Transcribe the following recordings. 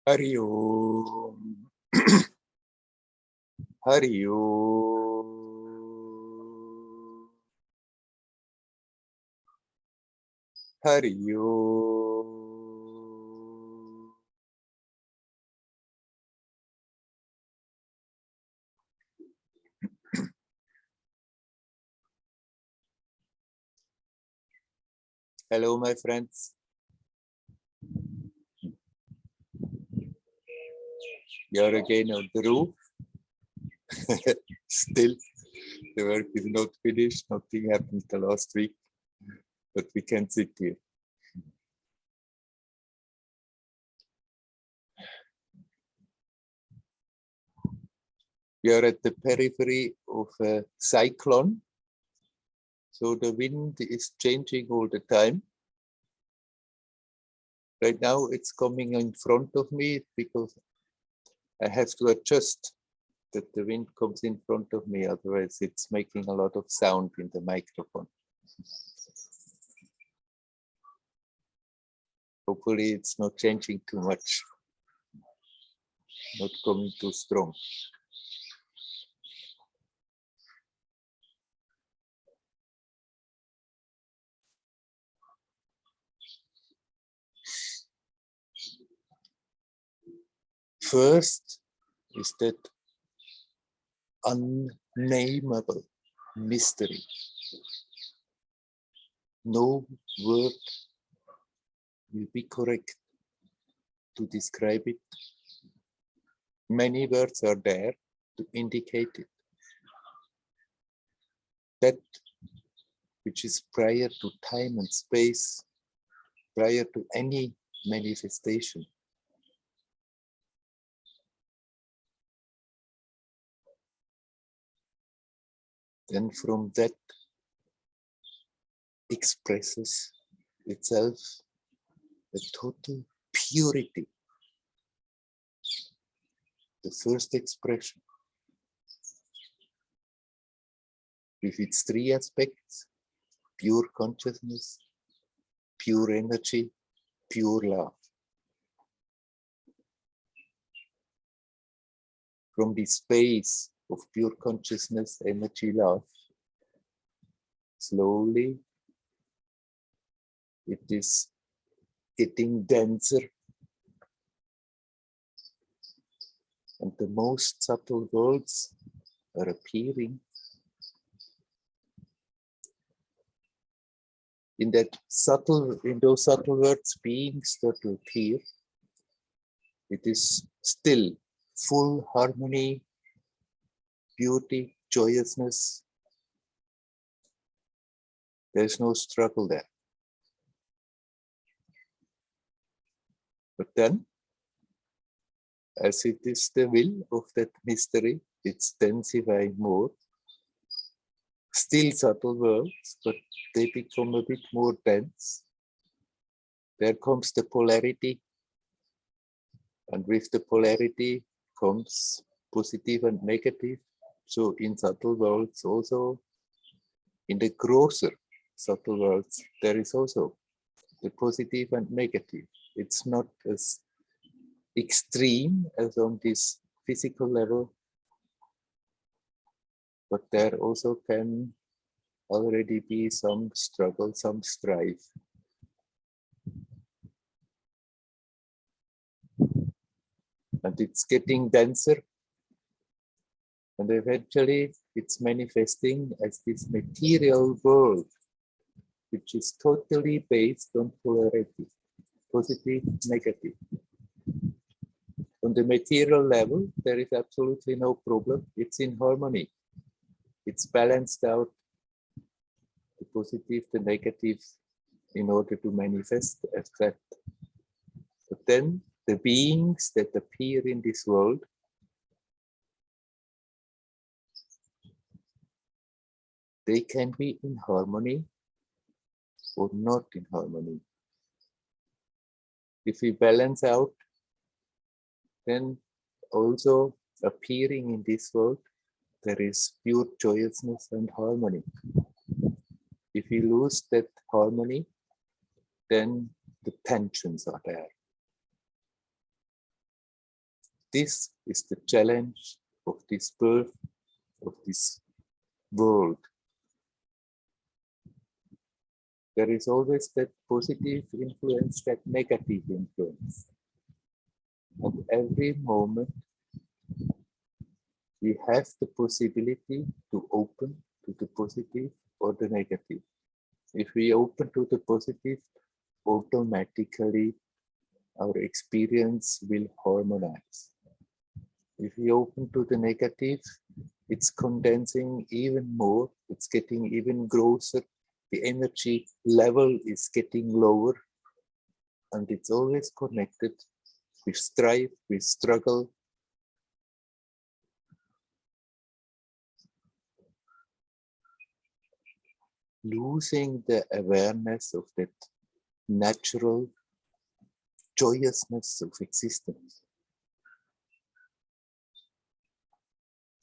Hari Om. Hari Om. Hari Om. Hello, my friends. You're again on the roof. Still, the work is not finished. Nothing happened the last week, but we can sit here. We are at the periphery of a cyclone. So the wind is changing all the time. Right now it's coming in front of me because I have to adjust that the wind comes in front of me, otherwise it's making a lot of sound in the microphone. Hopefully it's not changing too much, not coming too strong. First is that unnameable mystery. No word will be correct to describe it. Many words are there to indicate it. That which is prior to time and space, prior to any manifestation. Then from that expresses itself a total purity. The first expression, with its three aspects: pure consciousness, pure energy, pure love. From the space of pure consciousness, energy, love, slowly it is getting denser, and the most subtle worlds are appearing. In those subtle words, beings start to appear. It is still full harmony, beauty, joyousness. There's no struggle there. But then, as it is the will of that mystery, it's densifying more. Still subtle worlds, but they become a bit more dense. There comes the polarity. And with the polarity comes positive and negative. So in subtle worlds also, in the grosser subtle worlds, there is also the positive and negative. It's not as extreme as on this physical level, but there also can already be some struggle, some strife. And it's getting denser, and eventually it's manifesting as this material world, which is totally based on polarity, positive, negative. On the material level, there is absolutely no problem. It's in harmony. It's balanced out, the positive, the negative, in order to manifest as that. But then the beings that appear in this world, they can be in harmony or not in harmony. If we balance out, then also appearing in this world, there is pure joyousness and harmony. If we lose that harmony, then the tensions are there. This is the challenge of this birth, of this world. There is always that positive influence, that negative influence. And every moment we have the possibility to open to the positive or the negative. If we open to the positive, automatically our experience will harmonize. If we open to the negative, it's condensing even more, it's getting even grosser, the energy level is getting lower, and it's always connected with strife, with struggle. Losing the awareness of that natural joyousness of existence.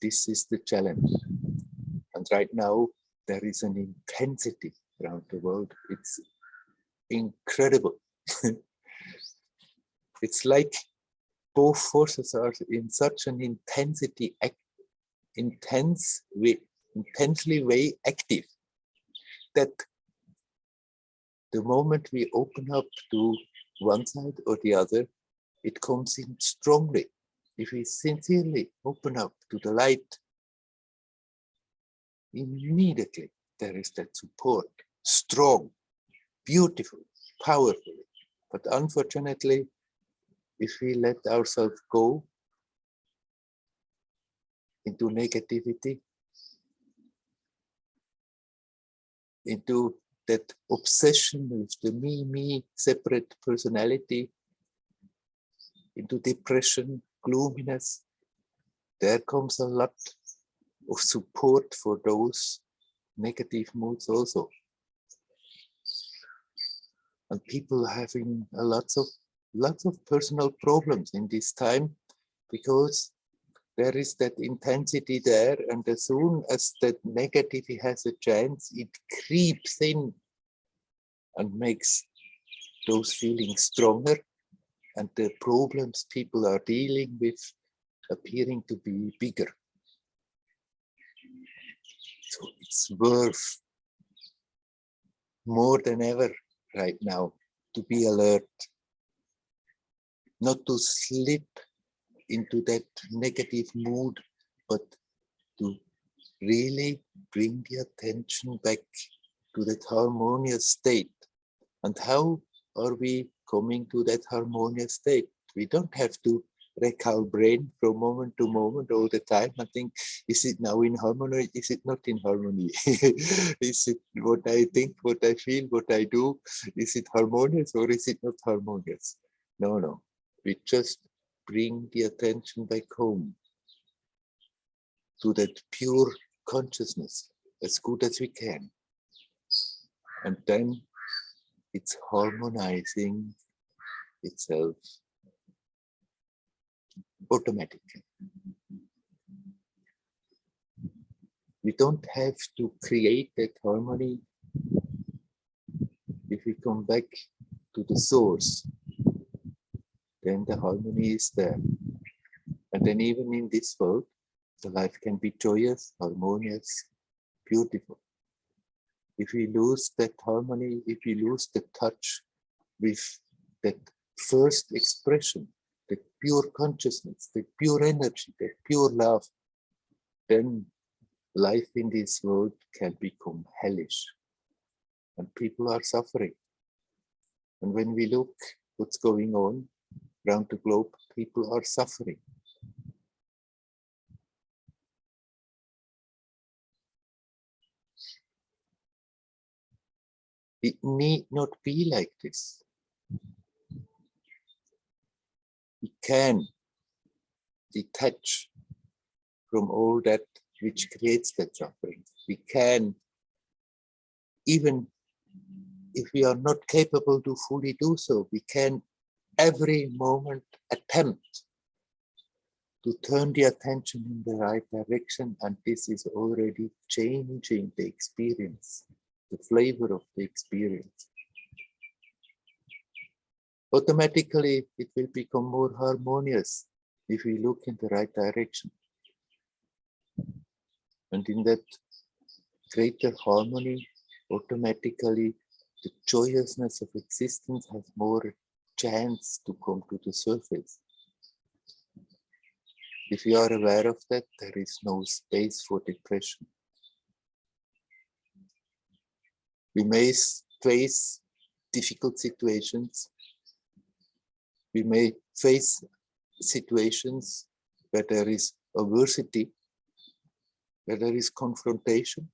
This is the challenge. And right now, there is an intensity around the world. It's incredible. It's like both forces are in such an intensely way active, that the moment we open up to one side or the other, it comes in strongly. If we sincerely open up to the light, immediately there is that support, strong, beautiful, powerful. But unfortunately, if we let ourselves go into negativity, into that obsession with the me, separate personality, into depression, gloominess, there comes a lot of support for those negative moods also. And people having lots of personal problems in this time, because there is that intensity there, and as soon as that negativity has a chance, it creeps in and makes those feelings stronger, and the problems people are dealing with appearing to be bigger. So it's worth more than ever right now to be alert, not to slip into that negative mood, but to really bring the attention back to that harmonious state. And how are we coming to that harmonious state? We don't have to wreck our brain from moment to moment all the time. I think, is it now in harmony? Is it not in harmony? Is it what I think, what I feel, what I do? Is it harmonious or is it not harmonious? No. We just bring the attention back home to that pure consciousness as good as we can. And then it's harmonizing itself automatically. We don't have to create that harmony. If we come back to the source, then the harmony is there. And then even in this world, the life can be joyous, harmonious, beautiful. If we lose that harmony, if we lose the touch with that first expression, the pure consciousness, the pure energy, the pure love, then life in this world can become hellish. And people are suffering. And when we look what's going on around the globe, people are suffering. It need not be like this. We can detach from all that which creates that suffering. We can, even if we are not capable to fully do so, we can every moment attempt to turn the attention in the right direction, and this is already changing the experience, the flavor of the experience. Automatically, it will become more harmonious. if we look in the right direction. And in that greater harmony, automatically the joyousness of existence has more chance to come to the surface. If you are aware of that, there is no space for depression. We may face difficult situations. We may face situations where there is adversity, where there is confrontation.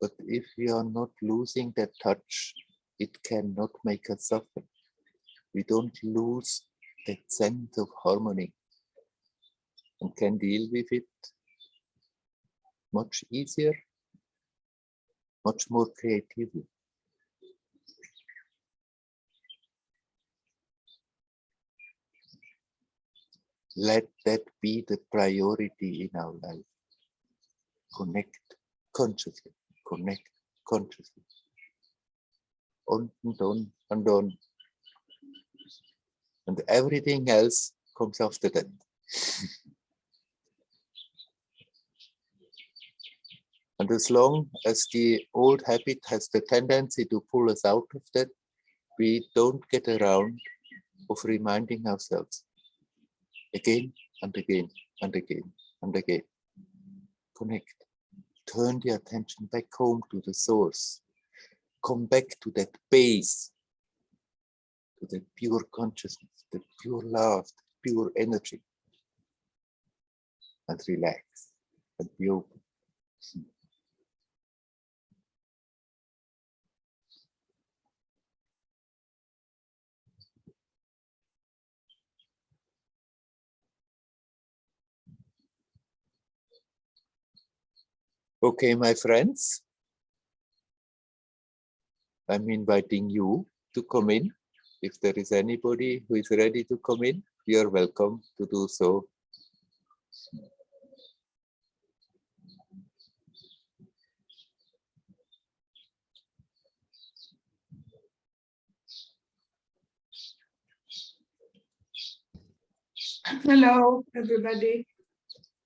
But if we are not losing that touch, it cannot make us suffer. We don't lose that sense of harmony and can deal with it much easier, much more creatively. Let that be the priority in our life. Connect consciously, connect consciously. On and on and on. And everything else comes after that. And as long as the old habit has the tendency to pull us out of that, we don't get around of reminding ourselves again and again and again and again. Connect. Turn the attention back home to the source. Come back to that base, to the pure consciousness, the pure love, the pure energy. And relax and be open. Okay, my friends, I'm inviting you to come in. If there is anybody who is ready to come in, you are welcome to do so. Hello, everybody.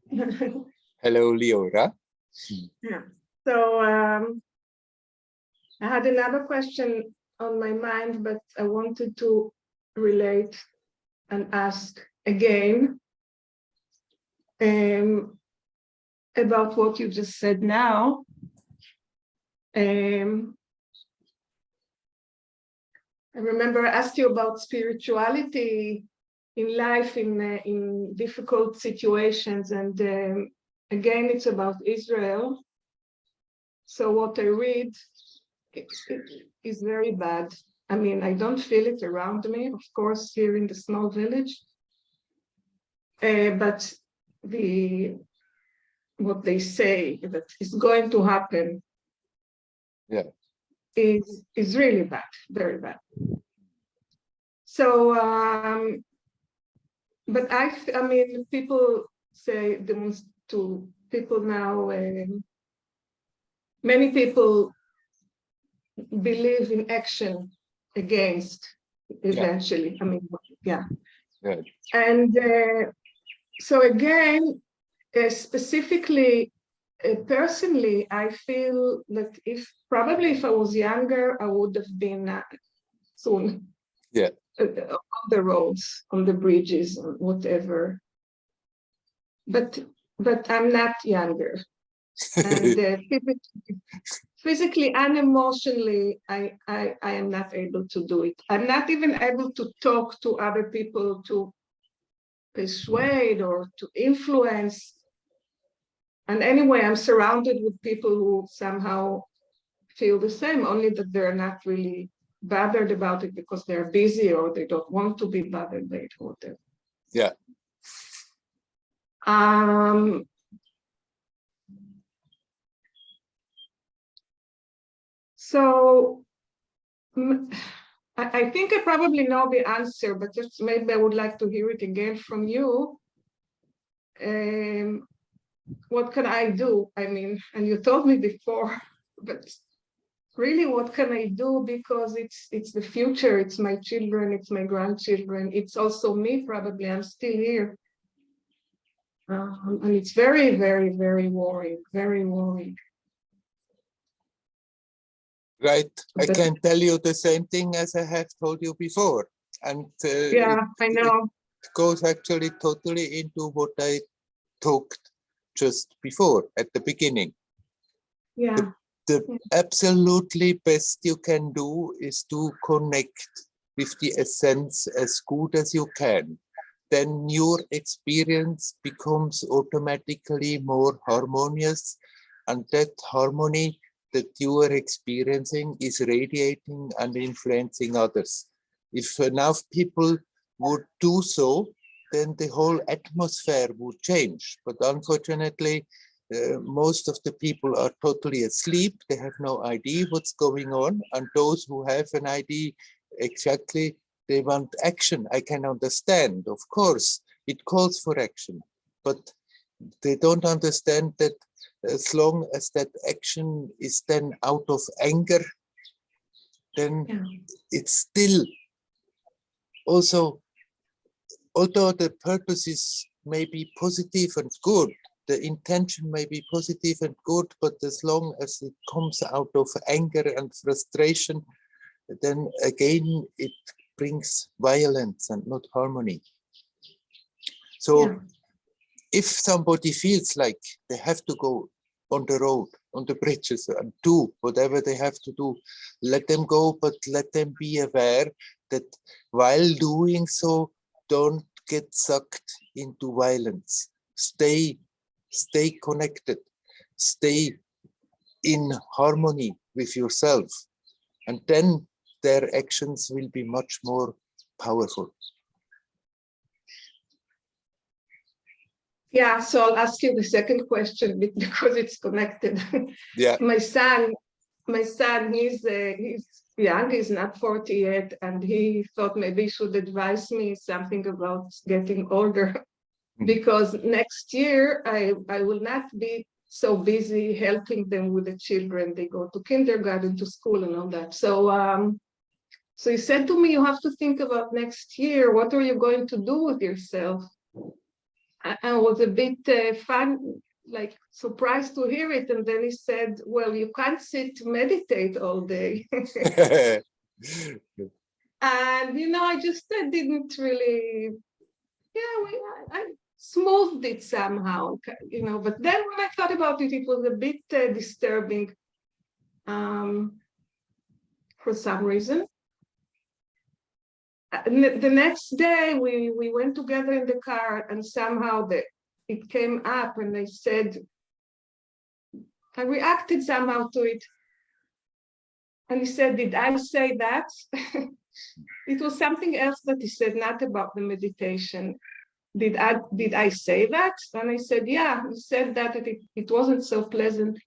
Hello, Leora. Yeah. So I had another question on my mind, but I wanted to relate and ask again about what you just said now. I remember I asked you about spirituality in life, in difficult situations, and again, it's about Israel. So what I read is very bad. I mean, I don't feel it around me, of course, here in the small village. But what they say that is going to happen, yeah, is really bad, very bad. So, but I mean, people say to people now. Many people believe in action against eventually. I mean, yeah. Right. And so again, specifically, personally, I feel that if I was younger, I would have been soon. Yeah. On the roads, on the bridges, or whatever. But I'm not younger. And physically and emotionally, I am not able to do it. I'm not even able to talk to other people, to persuade or to influence. And anyway, I'm surrounded with people who somehow feel the same, only that they're not really bothered about it because they're busy or they don't want to be bothered by it or whatever. Yeah. So I think I probably know the answer, but just maybe I would like to hear it again from you. What can I do? I mean, and you told me before, but really, what can I do? Because it's the future, it's my children, it's my grandchildren, it's also me, probably. I'm still here. And it's very, very, very worrying, very worrying. Right. I But can tell you the same thing as I have told you before. And yeah, I know. it goes actually totally into what I talked just before at the beginning. Yeah. The absolutely best you can do is to connect with the essence as good as you can. Then your experience becomes automatically more harmonious, and that harmony that you are experiencing is radiating and influencing others. If enough people would do so, then the whole atmosphere would change. But unfortunately, most of the people are totally asleep. They have no idea what's going on. And those who have an idea exactly, they want action. I can understand, of course, it calls for action, but they don't understand that as long as that action is then out of anger, then it's still also, although the purposes may be positive and good, the intention may be positive and good, but as long as it comes out of anger and frustration, then again it brings violence and not harmony. So if somebody feels like they have to go on the road, on the bridges, and do whatever they have to do, let them go, but let them be aware that while doing so, don't get sucked into violence. Stay connected, stay in harmony with yourself, and then their actions will be much more powerful. Yeah, so I'll ask you the second question because it's connected. Yeah. My son, he's young, he's not 40 yet, and he thought maybe he should advise me something about getting older, because next year I will not be so busy helping them with the children. They go to kindergarten, to school, and all that. So he said to me, you have to think about next year. What are you going to do with yourself? I was a bit like surprised to hear it. And then he said, well, you can't sit to meditate all day. And, I just didn't really, I smoothed it somehow, but then when I thought about it, it was a bit disturbing for some reason. The next day we went together in the car, and somehow it came up, and I said, I reacted somehow to it. And he said, did I say that? It was something else that he said, not about the meditation. Did I say that? And I said, yeah, he said that it wasn't so pleasant.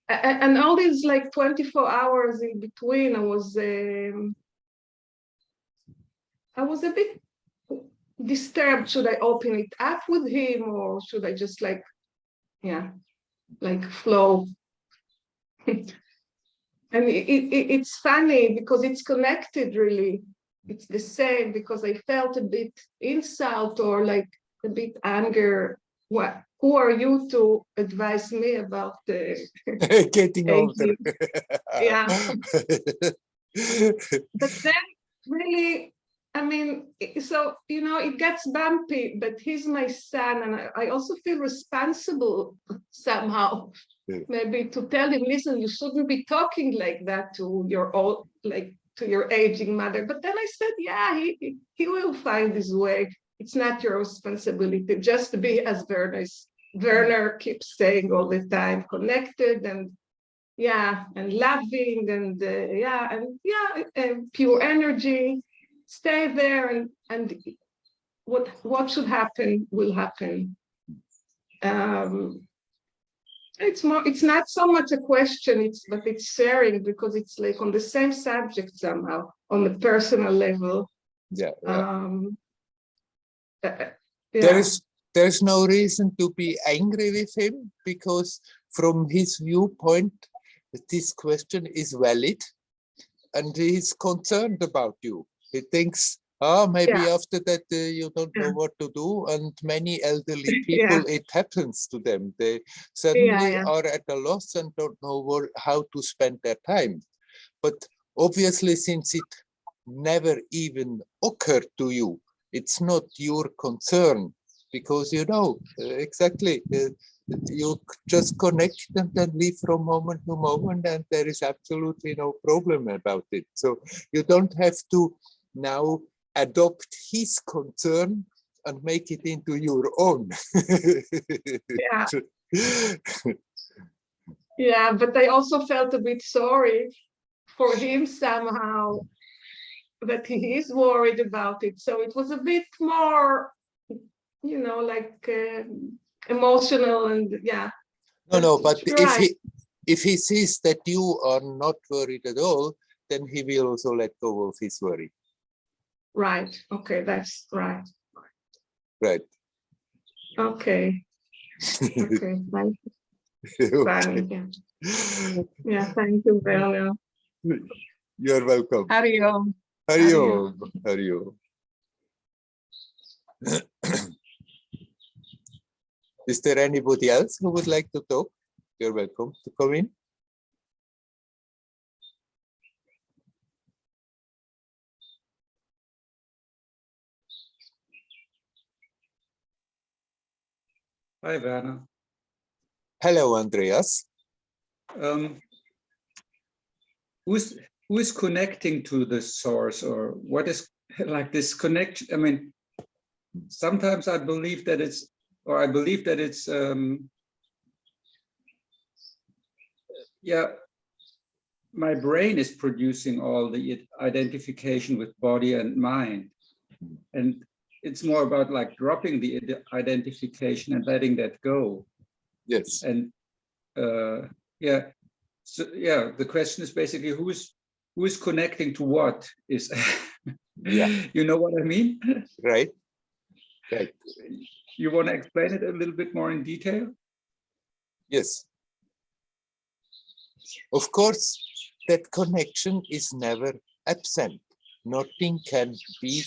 And all these like 24 hours in between, I was a bit disturbed. Should I open it up with him, or should I just flow? And it's funny because it's connected, really. It's the same, because I felt a bit insult or like a bit anger. Who are you to advise me about getting older? Yeah. But then really, I mean, so, it gets bumpy, but he's my son, and I also feel responsible somehow, maybe to tell him, listen, you shouldn't be talking like that to your to your aging mother. But then I said, yeah, he will find his way. It's not your responsibility. Just to be, as Werner keeps saying all the time, connected and loving and pure energy. Stay there, and what should happen will happen. It's not so much a question, but it's sharing, because it's like on the same subject somehow, on the personal level. There's no reason to be angry with him, because from his viewpoint, that this question is valid, and he's concerned about you. He thinks, maybe after that you don't know what to do, and many elderly people, it happens to them. They suddenly are at a loss and don't know how to spend their time. But obviously, since it never even occurred to you, it's not your concern, because you know exactly. You just connect and then live from moment to moment, and there is absolutely no problem about it. So you don't have to now adopt his concern and make it into your own. Yeah, but I also felt a bit sorry for him somehow, that he is worried about it. So it was a bit more, you know, like emotional, and No, but if he sees that you are not worried at all, then he will also let go of his worry. Right. Okay, that's right. Right. Okay. Okay. Thank you. Okay. Yeah. Thank you, Werner. You're welcome. Hari Om. Hari Om. Hari Om. Is there anybody else who would like to talk? You're welcome to come in. Hi, Werner. Hello, Andreas. Who is connecting to the source, or what is like this connection? I mean, sometimes I believe that it's, my brain is producing all the identification with body and mind, and it's more about like dropping the identification and letting that go. Yes. And so the question is basically who is connecting to what is. You know what I mean? Right. Right. You want to explain it a little bit more in detail? Yes. Of course, that connection is never absent. Nothing can be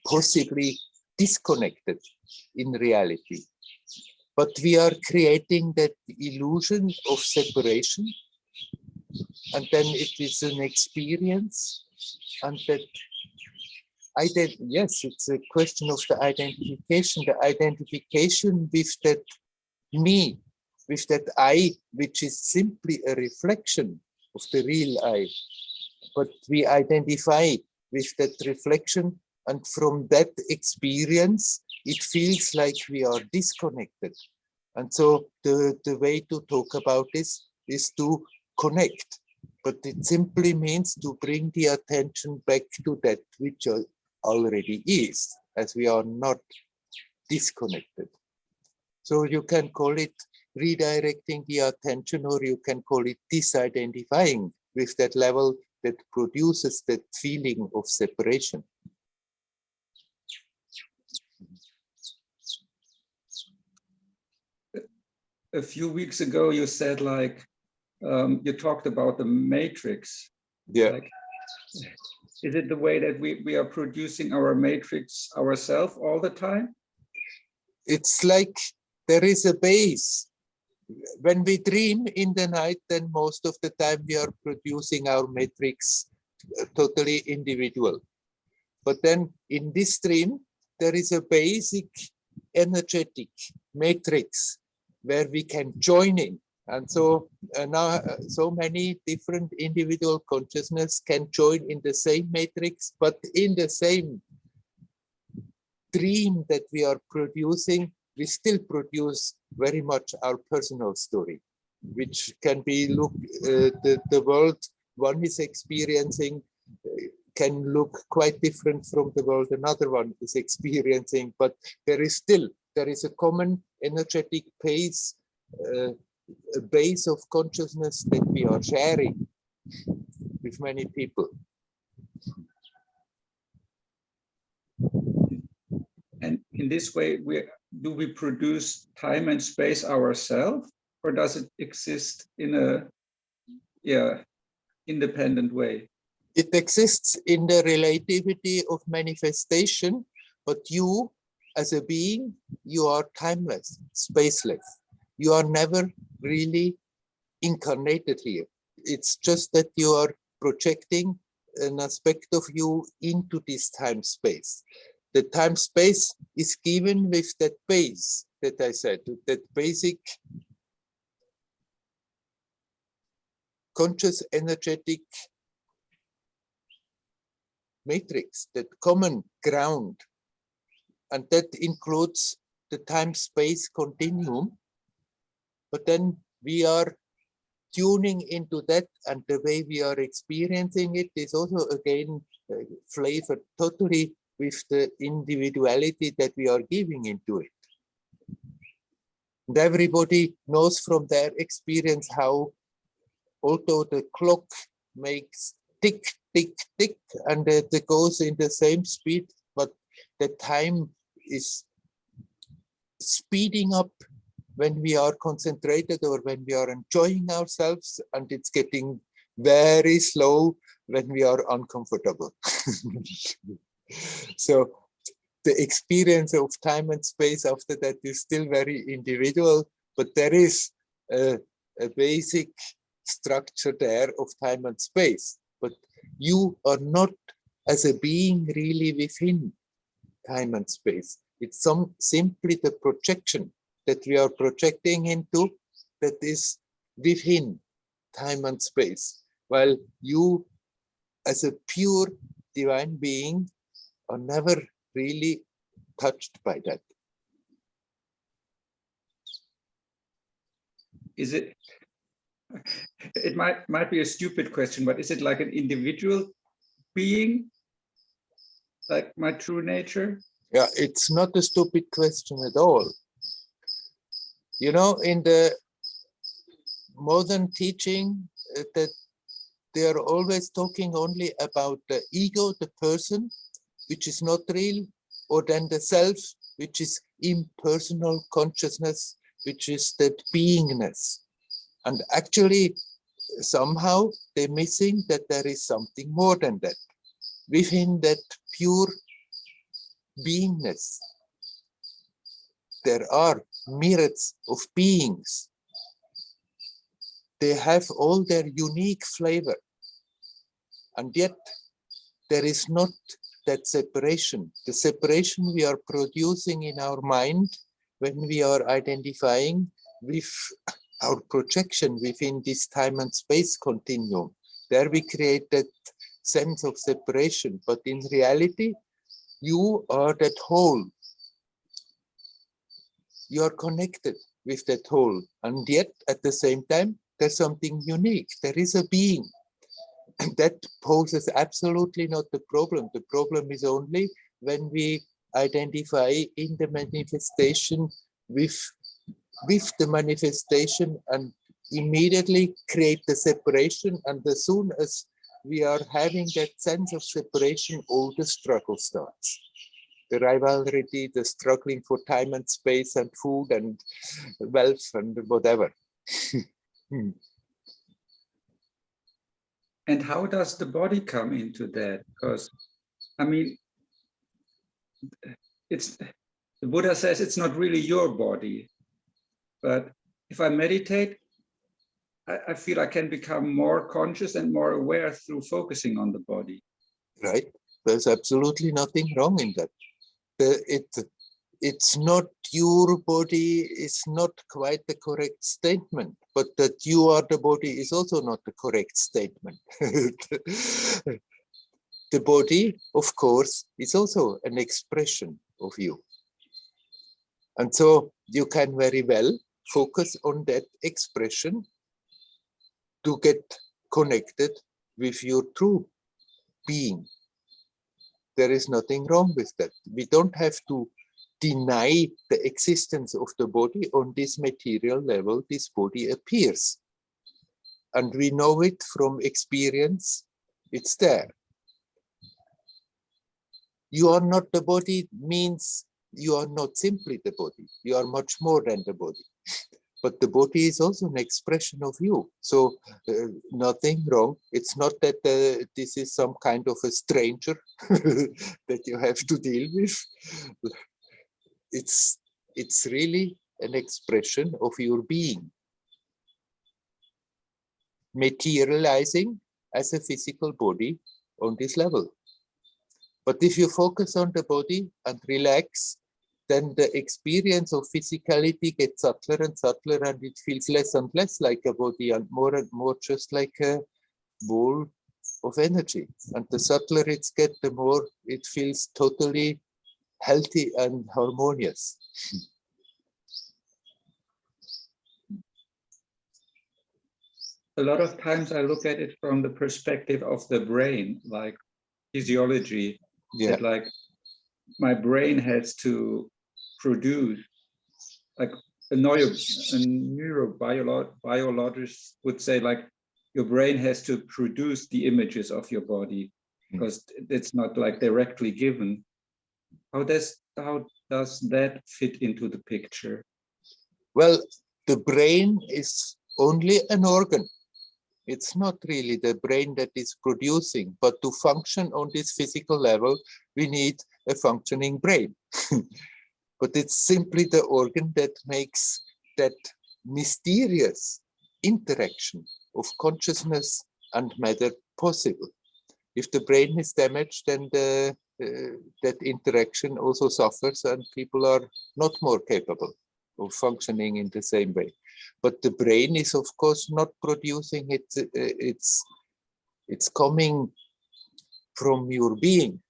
possibly disconnected in reality. But we are creating that illusion of separation, and then it is an experience, and that yes, it's a question of the identification with that me, with that I, which is simply a reflection of the real I. But we identify with that reflection, and from that experience, it feels like we are disconnected. And so the way to talk about this is to connect. But it simply means to bring the attention back to that which already is, as we are not disconnected. So you can call it redirecting the attention, or you can call it disidentifying with that level that produces that feeling of separation. A few weeks ago, you said like, you talked about the matrix. Yeah. Like, is it the way that we are producing our matrix ourselves all the time? It's like there is a base. When we dream in the night, then most of the time we are producing our matrix totally individual. But then in this dream, there is a basic energetic matrix where we can join in. And so now so many different individual consciousness can join in the same matrix, but in the same dream that we are producing, we still produce very much our personal story, which can be the world one is experiencing can look quite different from the world another one is experiencing, but there is a common energetic base, a base of consciousness that we are sharing with many people. And in this way, do we produce time and space ourselves, or does it exist in independent way. It exists in the relativity of manifestation, but you, as a being, you are timeless, spaceless. You are never really incarnated here. It's just that you are projecting an aspect of you into this time-space. The time-space is given with that base that I said, that basic conscious energetic matrix, that common ground, and that includes the time-space continuum. But then we are tuning into that, and the way we are experiencing it is also again flavored totally with the individuality that we are giving into it. And everybody knows from their experience how, although the clock makes tick, tick, tick, and it goes in the same speed, but the time is speeding up when we are concentrated or when we are enjoying ourselves, and it's getting very slow when we are uncomfortable. So the experience of time and space after that is still very individual, but there is a basic structure there of time and space. But you are not as a being really within time and space. It's simply the projection that we are projecting into that is within time and space, while you as a pure divine being are never really touched by that. Is it, it might be a stupid question, but is it like an individual being, like my true nature? Yeah, it's not a stupid question at all. You know, in the modern teaching, that they are always talking only about the ego, the person, which is not real, or then the self, which is impersonal consciousness, which is that beingness. And actually, somehow they're missing that there is something more than that. Within that pure beingness, there are myriads of beings. They have all their unique flavor. And yet there is not that separation. The separation we are producing in our mind when we are identifying with our projection within this time and space continuum. There we create that sense of separation. But in reality, you are that whole. You are connected with that whole. And yet at the same time, there's something unique. There is a being. And that poses absolutely not the problem. The problem is only when we identify in the manifestation with the manifestation and immediately create the separation. And as soon as we are having that sense of separation, all the struggle starts. The rivalry, the struggling for time and space and food and wealth and whatever. And how does the body come into that? Because, I mean, it's, the Buddha says it's not really your body, but if I meditate, I feel I can become more conscious and more aware through focusing on the body. Right? There's absolutely nothing wrong in that. It's not your body is not quite the correct statement, but that you are the body is also not the correct statement. The body, of course, is also an expression of you. And so you can very well focus on that expression to get connected with your true being. There is nothing wrong with that. We don't have to deny the existence of the body. On this material level, this body appears. And we know it from experience, it's there. You are not the body means you are not simply the body. You are much more than the body. but the body is also an expression of you. So nothing wrong. It's not that this is some kind of a stranger that you have to deal with. It's really an expression of your being, materializing as a physical body on this level. But if you focus on the body and relax, then the experience of physicality gets subtler and subtler, and it feels less and less like a body and more just like a ball of energy. And the subtler it gets, the more it feels totally healthy and harmonious. A lot of times I look at it from the perspective of the brain, like physiology. Yeah. That like my brain has to produce, like a neurobiologist would say, like your brain has to produce the images of your body because it's not like directly given. How does that fit into the picture? Well, the brain is only an organ. It's not really the brain that is producing, but to function on this physical level, we need a functioning brain. But it's simply the organ that makes that mysterious interaction of consciousness and matter possible. If the brain is damaged, then that interaction also suffers and people are not more capable of functioning in the same way. But the brain is, of course, not producing it. It's coming from your being.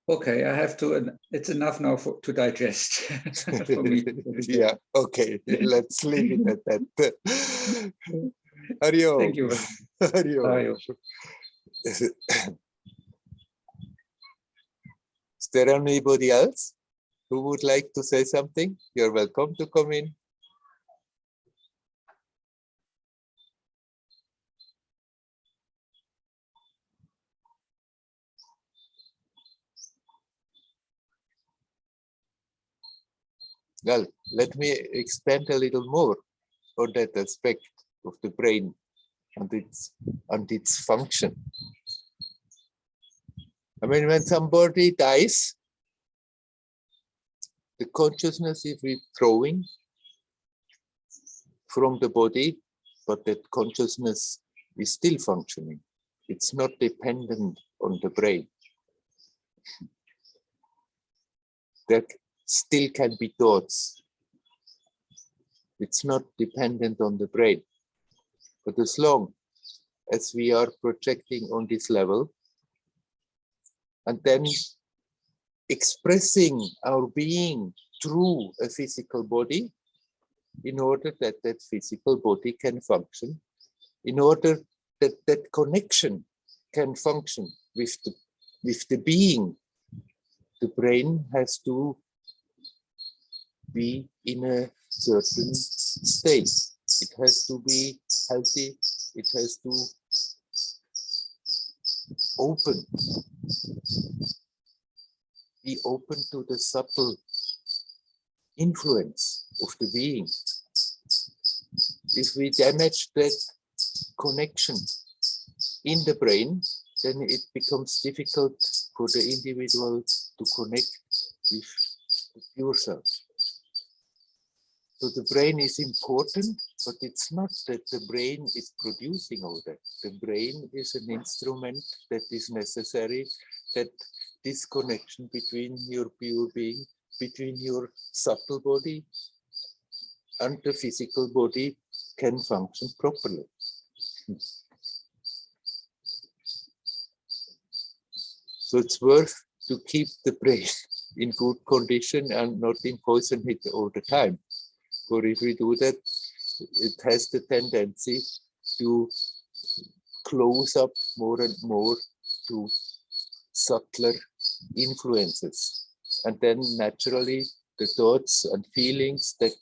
Okay, I have to. It's enough now to digest for me. Yeah. Okay. Let's leave it at that. Ario. Thank you. Ario. Is there anybody else who would like to say something? You're welcome to come in. Well, let me expand a little more on that aspect of the brain and its function. I mean, when somebody dies, the consciousness is withdrawing from the body, but that consciousness is still functioning. It's not dependent on the brain. There still can be thoughts. It's not dependent on the brain. But as long as we are projecting on this level and then expressing our being through a physical body, in order that that physical body can function, in order that that connection can function with the being, the brain has to be in a certain state. It has to be healthy. It has to be open to the subtle influence of the being. If we damage that connection in the brain, then it becomes difficult for the individual to connect with the pure self. So the brain is important, but it's not that the brain is producing all that. The brain is an instrument that is necessary, that this connection between your pure being, between your subtle body and the physical body can function properly. So it's worth to keep the brain in good condition and not poison it all the time. For if we do that, it has the tendency to close up more and more to subtler influences. And then naturally the thoughts and feelings that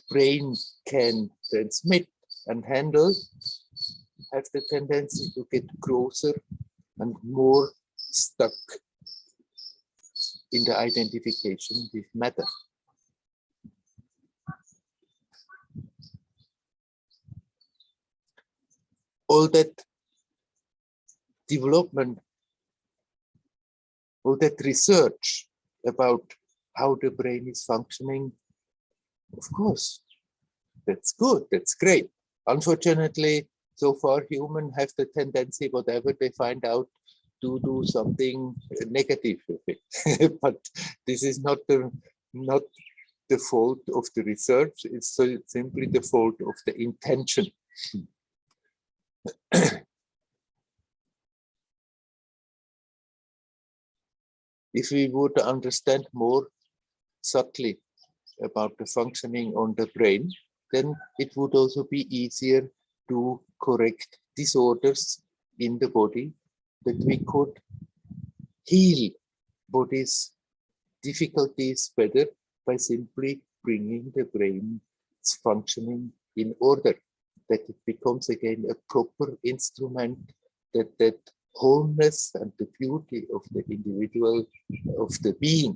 brain can transmit and handle have the tendency to get closer and more stuck in the identification with matter. All that development, all that research about how the brain is functioning, of course, that's good, that's great. Unfortunately, so far humans have the tendency, whatever they find out, to do something negative with it. But this is not the fault of the research, it's simply the fault of the intention. If we would understand more subtly about the functioning on the brain, then it would also be easier to correct disorders in the body, that we could heal body's difficulties better by simply bringing the brain's functioning in order, that it becomes again a proper instrument, that wholeness and the beauty of the individual, of the being,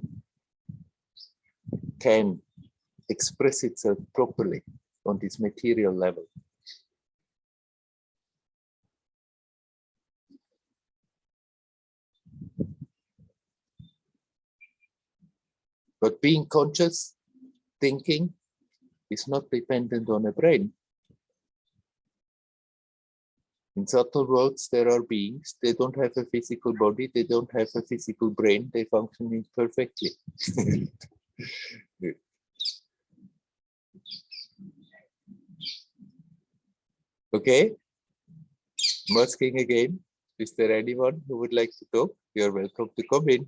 can express itself properly on this material level. But being conscious, thinking, is not dependent on a brain. In subtle worlds, there are beings, they don't have a physical body, they don't have a physical brain, they function perfectly. Okay, I'm asking again, is there anyone who would like to talk? You're welcome to come in.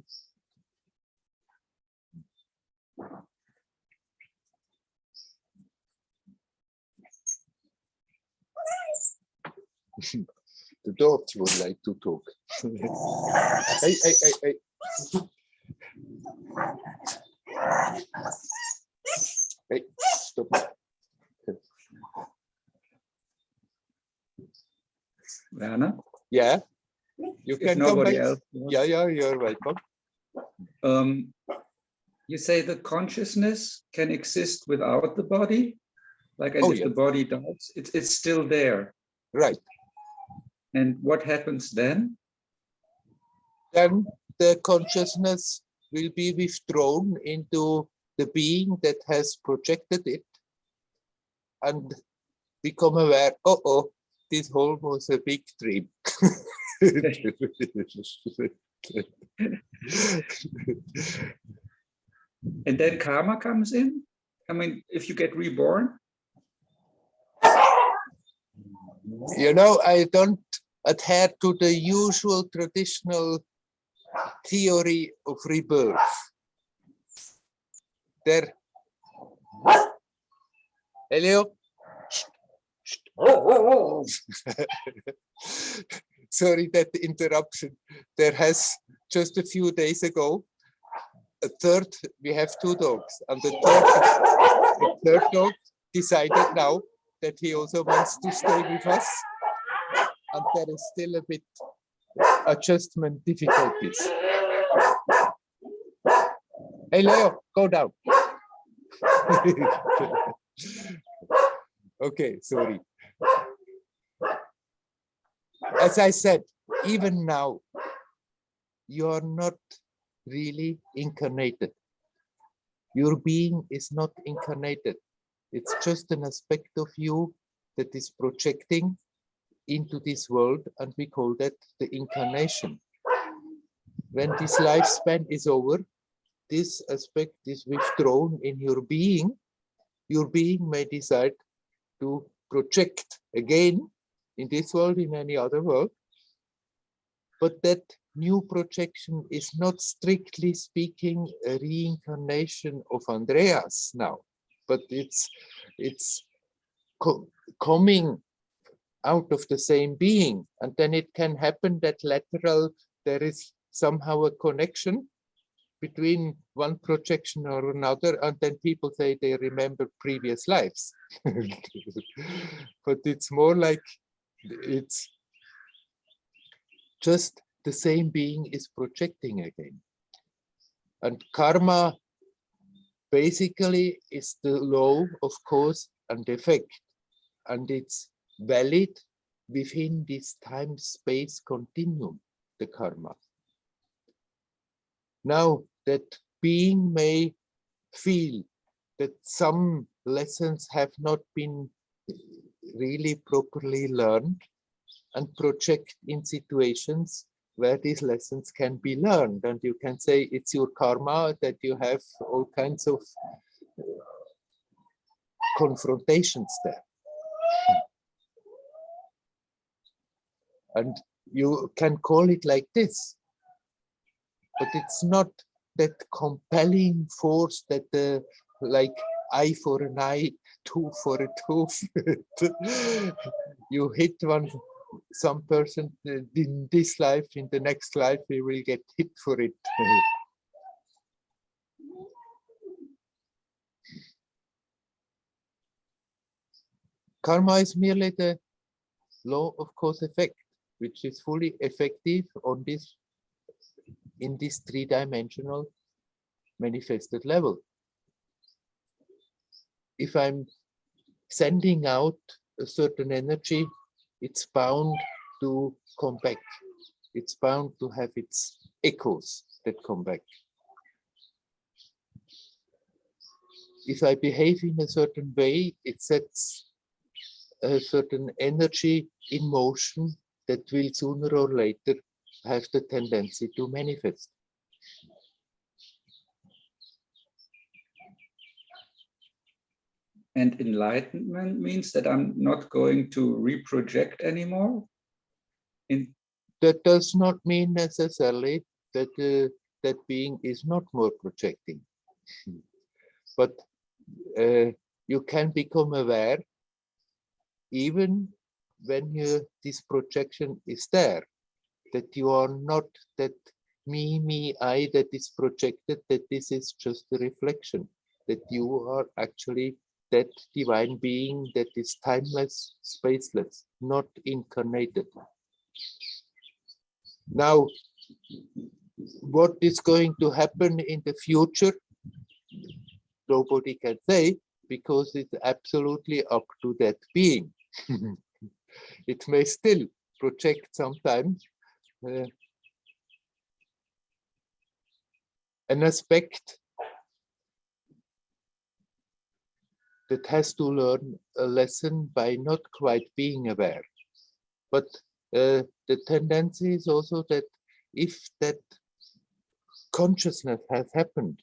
The dogs would like to talk. Hey. Hey, stop. Werner? Yeah, you can come back. Else Yeah, you're welcome. You say the consciousness can exist without the body? Like, and if the body dies, it's still there. Right. And what happens then? Then the consciousness will be withdrawn into the being that has projected it and become aware, oh, this whole was a big dream. And then karma comes in? I mean, if you get reborn? You know, I don't adhere to the usual traditional theory of rebirth. There, Elio. Sorry that interruption. There has just a few days ago, we have two dogs, and the third dog decided now that he also wants to stay with us, and there is still a bit adjustment difficulties. Hey Leo, go down. Okay, sorry. As I said, even now, you are not really incarnated. Your being is not incarnated. It's just an aspect of you that is projecting into this world, and we call that the incarnation. When this lifespan is over, this aspect is withdrawn in your being. Your being may decide to project again in this world, in any other world, but that new projection is not strictly speaking a reincarnation of Andreas now, but it's coming out of the same being, and then it can happen that lateral there is somehow a connection between one projection or another, and then people say they remember previous lives. But it's more like it's just the same being is projecting again. And karma basically is the law of cause and effect, and it's valid within this time-space continuum, the karma. Now, that being may feel that some lessons have not been really properly learned and project in situations where these lessons can be learned. And you can say it's your karma that you have all kinds of confrontations there. And you can call it like this, but it's not that compelling force that like eye for an eye, tooth for a tooth. You hit some person in this life, in the next life we will get hit for it. Karma is merely the law of cause effect, which is fully effective on this, in this three-dimensional manifested level. If I'm sending out a certain energy, it's bound to come back. It's bound to have its echoes that come back. If I behave in a certain way, it sets a certain energy in motion that will sooner or later have the tendency to manifest. And enlightenment means that I'm not going to reproject anymore? That does not mean necessarily that that being is not more projecting. But you can become aware even when this projection is there, that you are not that me, I that is projected, that this is just a reflection, that you are actually that divine being that is timeless, spaceless, not incarnated. Now, what is going to happen in the future, nobody can say, because it's absolutely up to that being. It may still project sometimes an aspect that has to learn a lesson by not quite being aware. But the tendency is also that if that consciousness has happened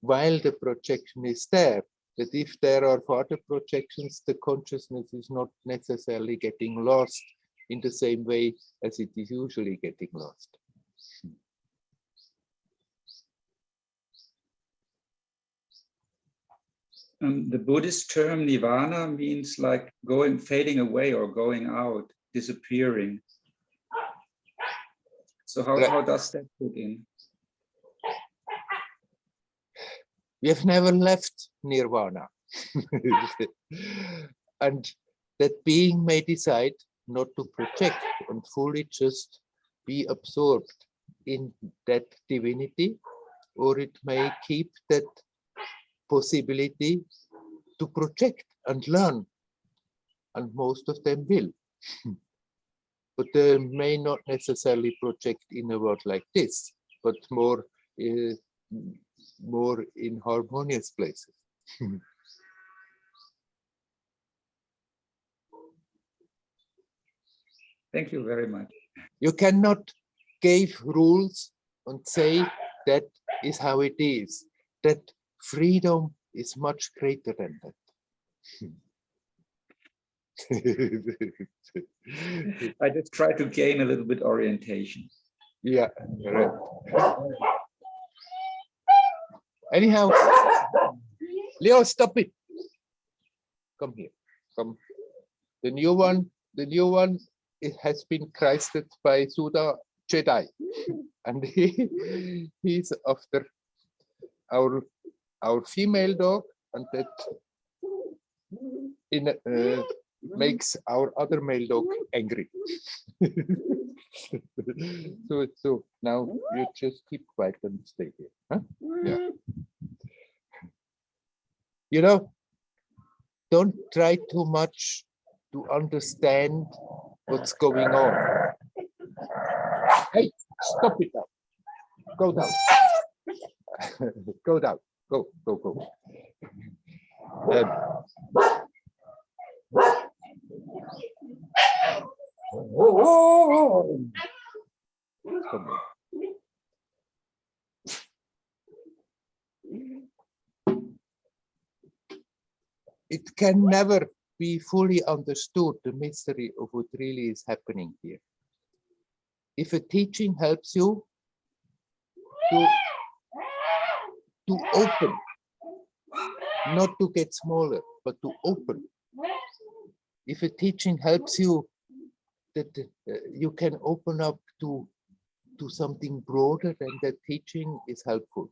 while the projection is there, that if there are further projections, the consciousness is not necessarily getting lost in the same way as it is usually getting lost. The Buddhist term nirvana means like going, fading away or going out, disappearing. So how does that fit in? We have never left nirvana. And that being may decide not to project and fully just be absorbed in that divinity, or it may keep that possibility to project and learn, and most of them will. But they may not necessarily project in a world like this, but more in harmonious places. Thank you very much. You cannot give rules and say that is how it is. That freedom is much greater than that. I just try to gain a little bit orientation. Yeah, right. Anyhow, Leo, stop it. Come here. Come. The new one, it has been christed by Suda Jedi, and he's after our female dog, and that makes our other male dog angry. So now you just keep quiet and stay here. Huh? You know, don't try too much to understand what's going on. Hey, stop it now. Go down. Go down. Go, go, go. Come on. It can never be fully understood, the mystery of what really is happening here. If a teaching helps you to open, not to get smaller, but to open. If a teaching helps you that you can open up to something broader, then that teaching is helpful.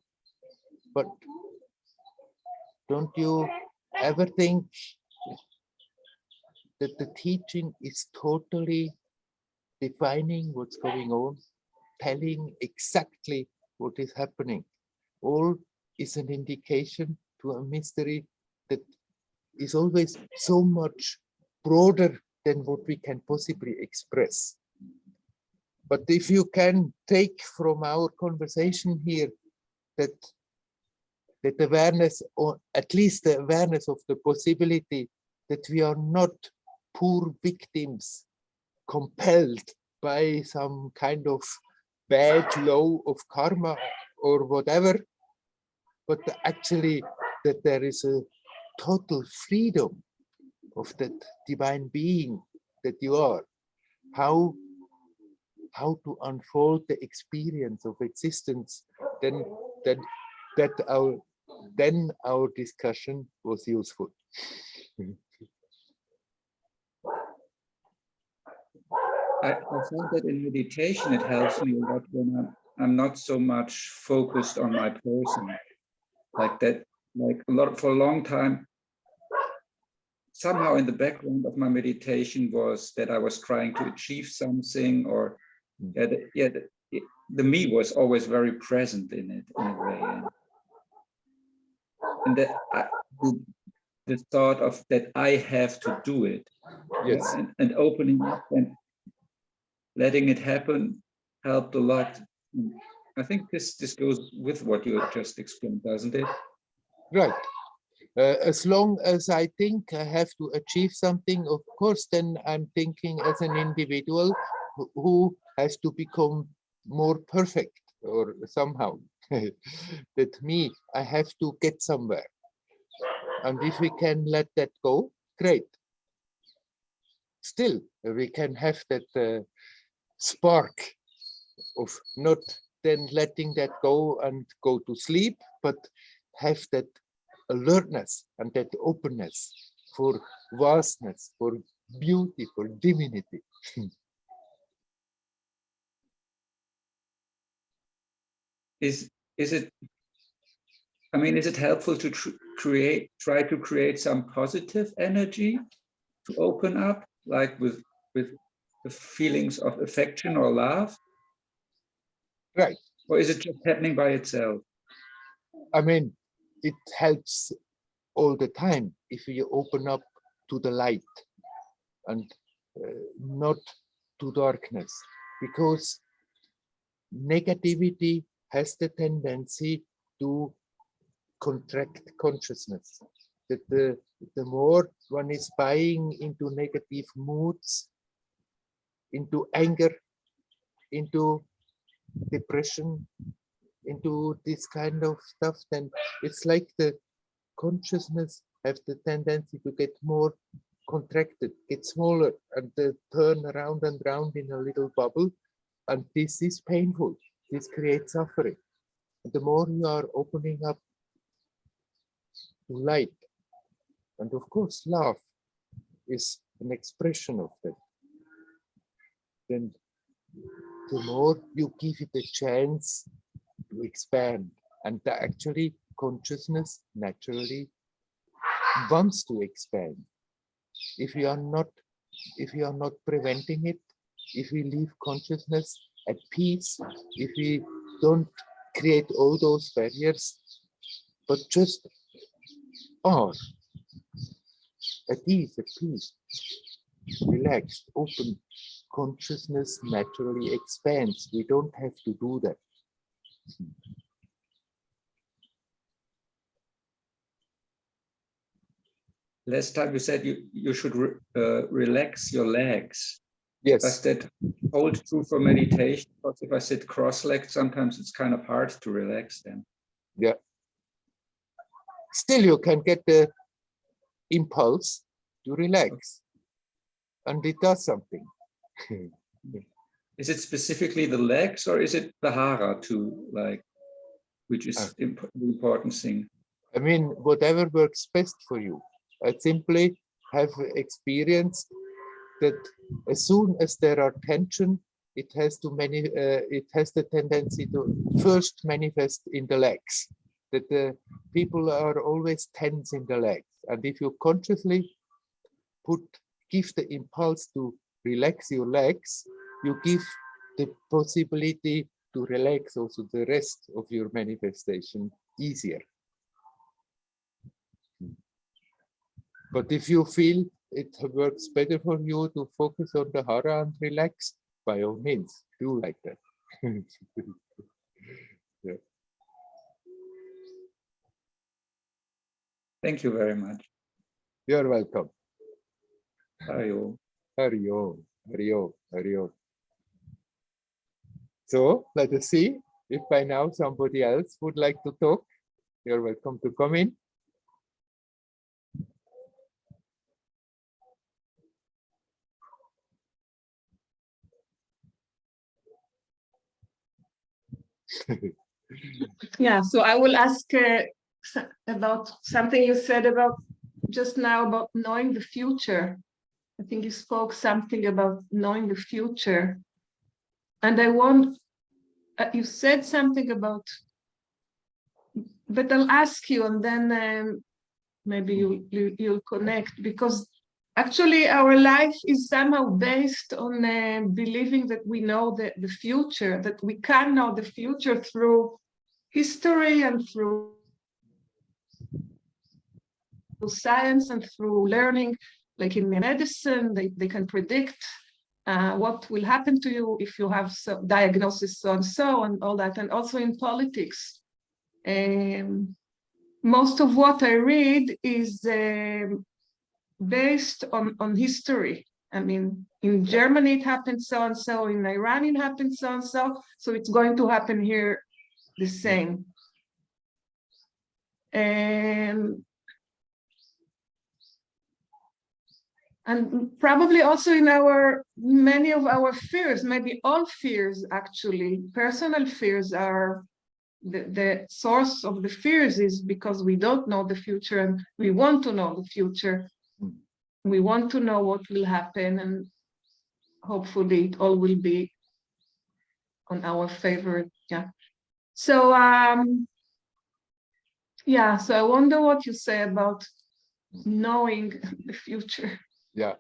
But don't you ever think that the teaching is totally defining what's going on, telling exactly what is happening? All is an indication to a mystery that is always so much broader than what we can possibly express. But if you can take from our conversation here that awareness, or at least the awareness of the possibility that we are not poor victims compelled by some kind of bad law of karma or whatever, but actually that there is a total freedom of that divine being that you are, how to unfold the experience of existence, then our discussion was useful. I find that in meditation it helps me a lot when I'm not so much focused on my person, like that. Like for a long time, somehow in the background of my meditation was that I was trying to achieve something, or the me was always very present in it in a way, and the thought of that I have to do it, Yes, and opening up and letting it happen helped a lot. I think this goes with what you just explained, doesn't it? right. As long as I think I have to achieve something, of course, then I'm thinking as an individual who has to become more perfect, or somehow that me, I have to get somewhere. And if we can let that go, great. Still, we can have that spark of not then letting that go and go to sleep, but have that alertness and that openness for vastness, for beauty, for divinity. Is it? I mean, is it helpful to try to create some positive energy to open up, like with the feelings of affection or love? Right. Or is it just happening by itself? I mean, it helps all the time if you open up to the light and not to darkness, because negativity has the tendency to contract consciousness. That the more one is buying into negative moods, into anger, into depression, into this kind of stuff, then it's like the consciousness has the tendency to get more contracted, get smaller, and turn around and round in a little bubble. And this is painful. This creates suffering. And the more you are opening up to light, and of course, love is an expression of that, then the more you give it a chance to expand. And actually, consciousness naturally wants to expand. If you are not preventing it, if we leave consciousness at peace, if we don't create all those barriers, but just or at ease, at peace, relaxed, open, consciousness naturally expands. We don't have to do that. Last time you said you should relax your legs. Yes. Does that hold true for meditation? Because if I sit cross-legged, sometimes it's kind of hard to relax then. Yeah. Still, you can get the impulse to relax, and it does something. Is it specifically the legs, or is it the hara too, like, which is the important thing? I mean, whatever works best for you. I simply have experienced that as soon as there are tension, it has the tendency to first manifest in the legs. That the people are always tense in the legs, and if you consciously give the impulse to relax your legs, you give the possibility to relax also the rest of your manifestation easier. But if you feel it works better for you to focus on the hara and relax, by all means, do like that. Yeah. Thank you very much. You're welcome. Hari Om. Hari Om, Hari Om, Hari Om. So let us see if by now somebody else would like to talk. You're welcome to come in. Yeah, so I will ask about something you said about just now about knowing the future. I think you spoke something about knowing the future. And I want, you said something about, but I'll ask you and then maybe you'll connect, because actually our life is somehow based on believing that we know the future, that we can know the future through history and through science and through learning. Like in medicine, they can predict what will happen to you if you have diagnosis so and all that, and also in politics. Most of what I read is based on history. I mean, in Germany it happened so and so, in Iran it happened so and so, so it's going to happen here the same. And probably also in many of our fears, maybe all fears actually, personal fears are the source of the fears is because we don't know the future and we want to know the future. We want to know what will happen, and hopefully it all will be on our favor. Yeah. So yeah, so I wonder what you say about knowing the future. Yeah,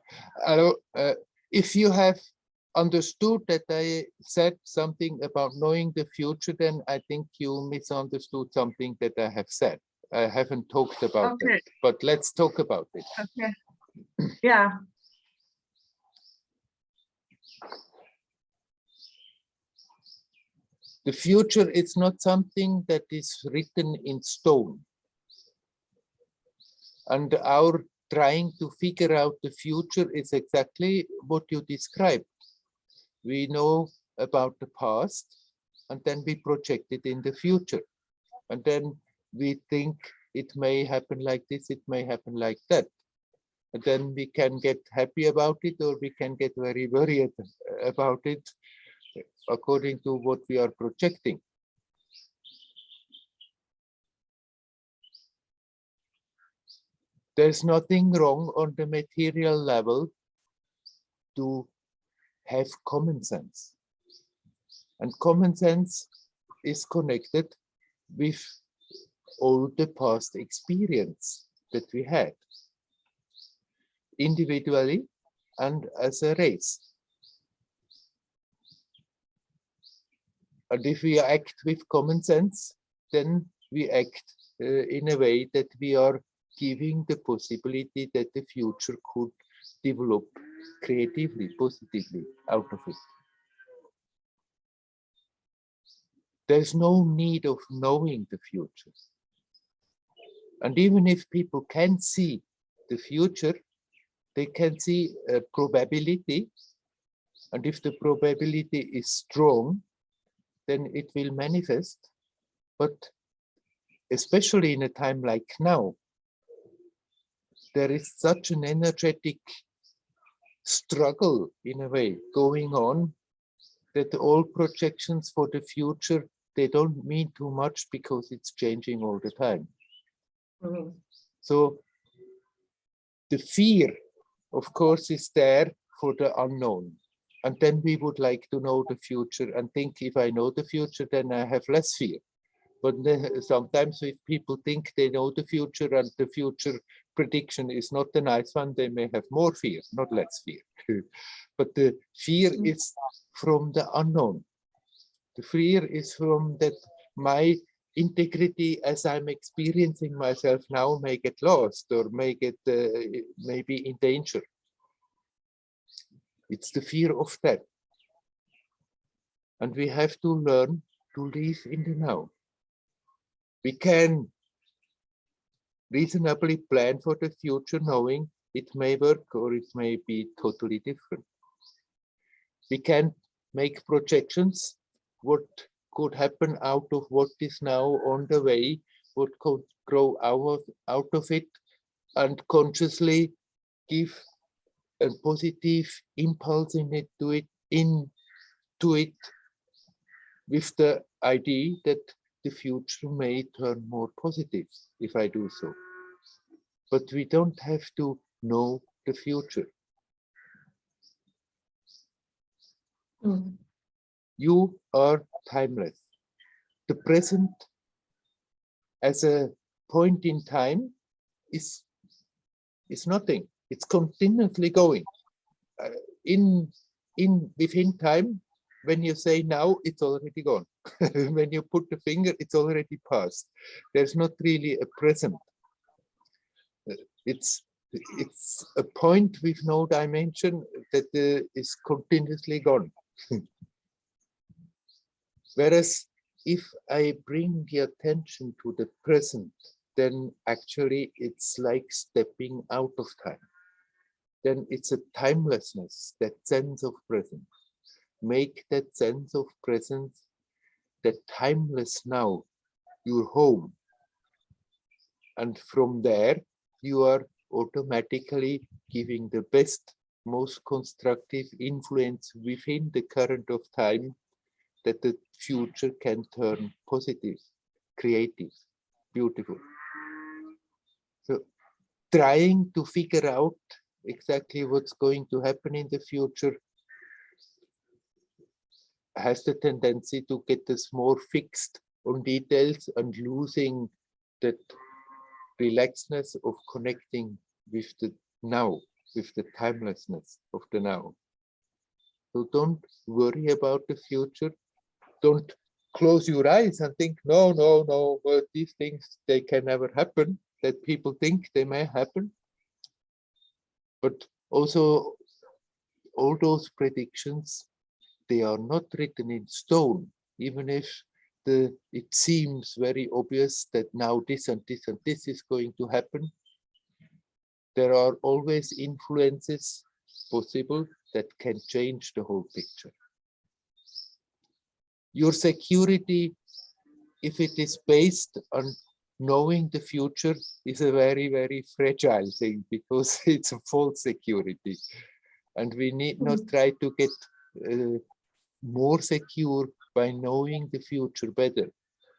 if you have understood that I said something about knowing the future, then I think you misunderstood something that I have said. I haven't talked about it, but let's talk about it. Okay. Yeah. The future is not something that is written in stone. And our trying to figure out the future is exactly what you described. We know about the past, and then we project it in the future. And then we think it may happen like this, it may happen like that. And then we can get happy about it, or we can get very worried about it according to what we are projecting. There's nothing wrong on the material level to have common sense. And common sense is connected with all the past experience that we had, individually and as a race. And if we act with common sense, then we act in a way that we are giving the possibility that the future could develop creatively, positively out of it. There's no need of knowing the future. And even if people can see the future, they can see a probability. And if the probability is strong, then it will manifest. But especially in a time like now, there is such an energetic struggle in a way going on that all projections for the future, they don't mean too much because it's changing all the time. Mhm. So the fear, of course, is there for the unknown. And then we would like to know the future and think if I know the future, then I have less fear. But sometimes if people think they know the future and the future prediction is not the nice one, they may have more fear, not less fear. But the fear is from the unknown. The fear is from that my integrity as I'm experiencing myself now may get lost or may get maybe in danger. It's the fear of that. And we have to learn to live in the now. We can reasonably plan for the future knowing it may work or it may be totally different. We can make projections, what could happen out of what is now on the way, what could grow out of it, and consciously give a positive impulse into it with the idea that the future may turn more positive if I do so. But we don't have to know the future. Mhm. You are timeless. The present as a point in time is nothing. It's continuously going. Within time, when you say now, it's already gone. When you put the finger, it's already passed. There's not really a present. It's a point with no dimension that is continuously gone. Whereas if I bring the attention to the present, then actually it's like stepping out of time. Then it's a timelessness, that sense of presence. Make that sense of presence, that timeless now, your home. And from there, you are automatically giving the best, most constructive influence within the current of time that the future can turn positive, creative, beautiful. So trying to figure out exactly what's going to happen in the future has the tendency to get us more fixed on details and losing that relaxedness of connecting with the now, with the timelessness of the now. So don't worry about the future. Don't close your eyes and think, no, these things, they can never happen, that people think they may happen. But also, all those predictions, they are not written in stone, even if it seems very obvious that now this and this and this is going to happen. There are always influences possible that can change the whole picture. Your security, if it is based on knowing the future, is a very, very fragile thing because it's a false security. And we need not try to get more secure by knowing the future better.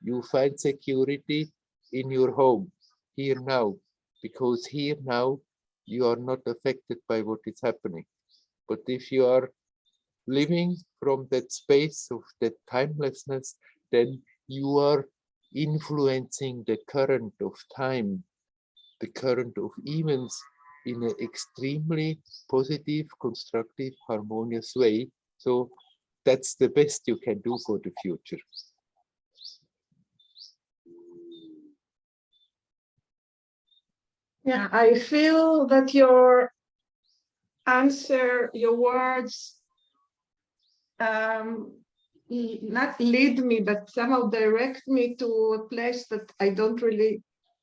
You find security in your home, here now, because here now you are not affected by what is happening. But if you are living from that space of that timelessness, then you are influencing the current of time, the current of events in an extremely positive, constructive, harmonious way. So that's the best you can do for the future. Yeah, I feel that your answer, your words, not lead me, but somehow direct me to a place that I don't really,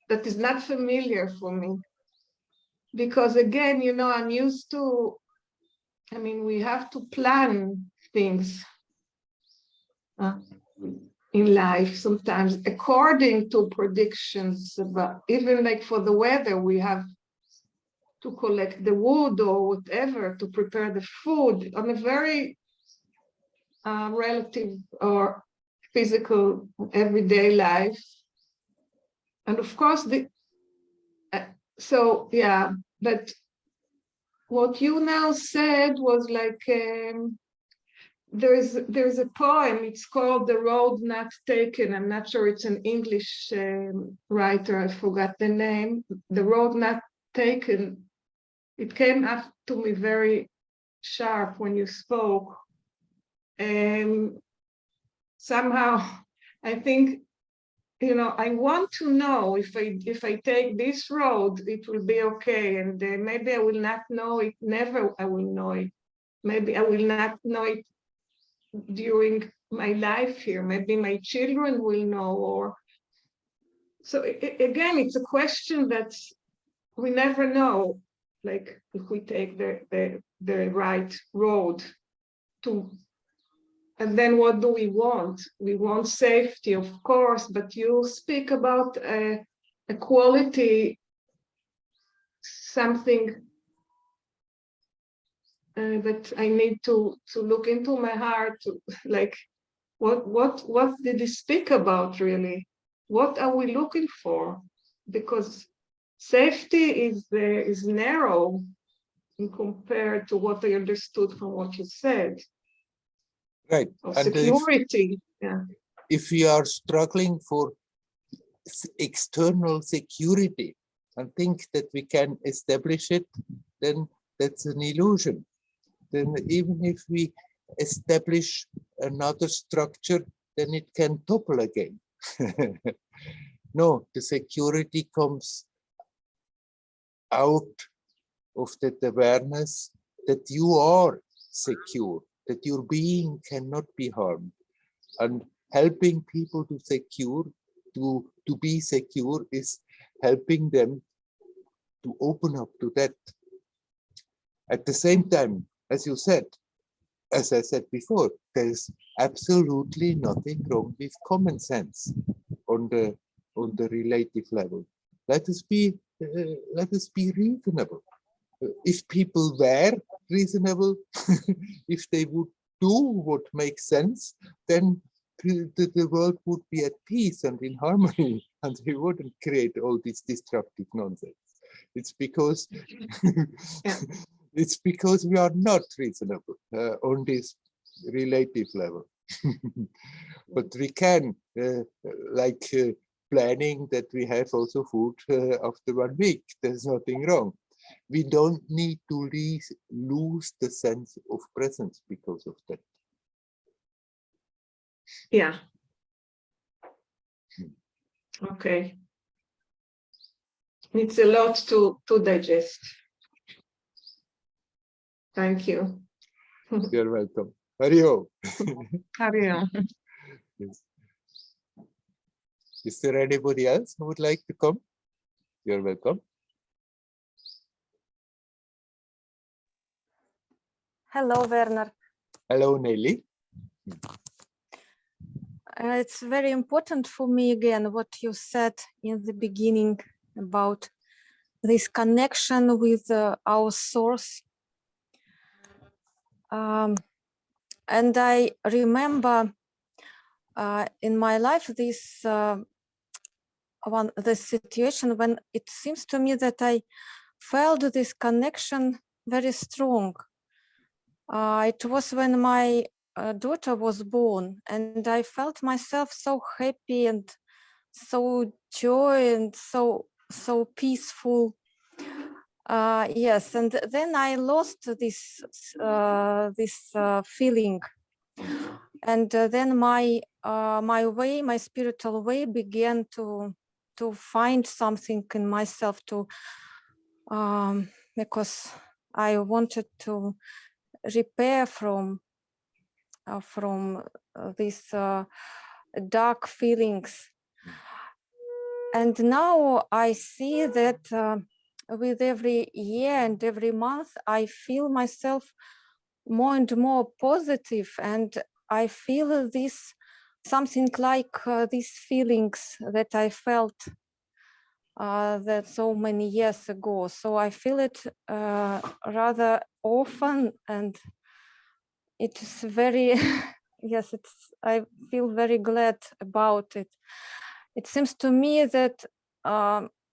that is not familiar for me. Because again, you know, I'm used to, I mean, we have to plan things in life sometimes according to predictions about, even like for the weather, we have to collect the wood or whatever to prepare the food on a very relative or physical everyday life. And of course, so yeah, but what you now said was like, there's a poem, it's called The Road Not Taken. I'm not sure it's an English writer, I forgot the name. The Road Not Taken. It came up to me very sharp when you spoke. And somehow I think, you know, I want to know if I take this road, it will be okay. And maybe I will not know it, never I will know it. Maybe I will not know it during my life here. Maybe my children will know. Or so again, it's a question that we never know, like if we take the right road to. And then what do we want? We want safety, of course, but you speak about equality, something that I need to look into my heart, like what did he speak about really? What are we looking for? Because safety is narrow compared to what I understood from what you said. Right. Or And security. Yeah. if we are struggling for external security and think that we can establish it, then that's an illusion. Then even if we establish another structure, then it can topple again. No, the security comes out of that awareness that you are secure, that your being cannot be harmed. And helping people to be secure is helping them to open up to that. At the same time, as you said, as I said before, there's absolutely nothing wrong with common sense on the relative level. Let us be reasonable. If people were reasonable, if they would do what makes sense, then the world would be at peace and in harmony, and we wouldn't create all this destructive nonsense. It's because it's because we are not reasonable on this relative level. But we can, planning that we have also food after 1 week. There's nothing wrong. We don't need to lose the sense of presence because of that. Yeah. Okay. It's a lot to digest. Thank you. You're welcome. Hariho. Hariho. Yes. Is there anybody else who would like to come? You're welcome. Hello, Werner. Hello, Nelly. It's very important for me again what you said in the beginning about this connection with our source. And I remember in my life this situation when it seems to me that I felt this connection very strong. It was when my daughter was born, and I felt myself so happy and so joy and so peaceful. Yes, and then I lost this feeling, and then my spiritual way began to find something in myself, to because I wanted to repair from these dark feelings. And now I see that with every year and every month, I feel myself more and more positive, and I feel this something like these feelings that I felt that so many years ago. So I feel it rather often, and it is very yes, I feel very glad about it. It seems to me that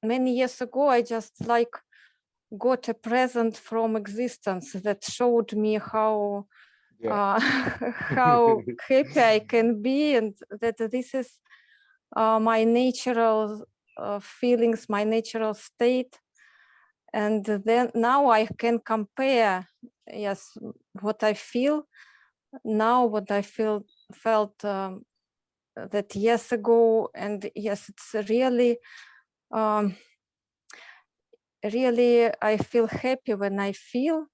many years ago I just like got a present from existence that showed me how how happy I can be, and that this is my natural feelings, my natural state. And then now I can compare, yes, what I feel now, what I felt that years ago. And yes, it's really, really, I feel happy when I feel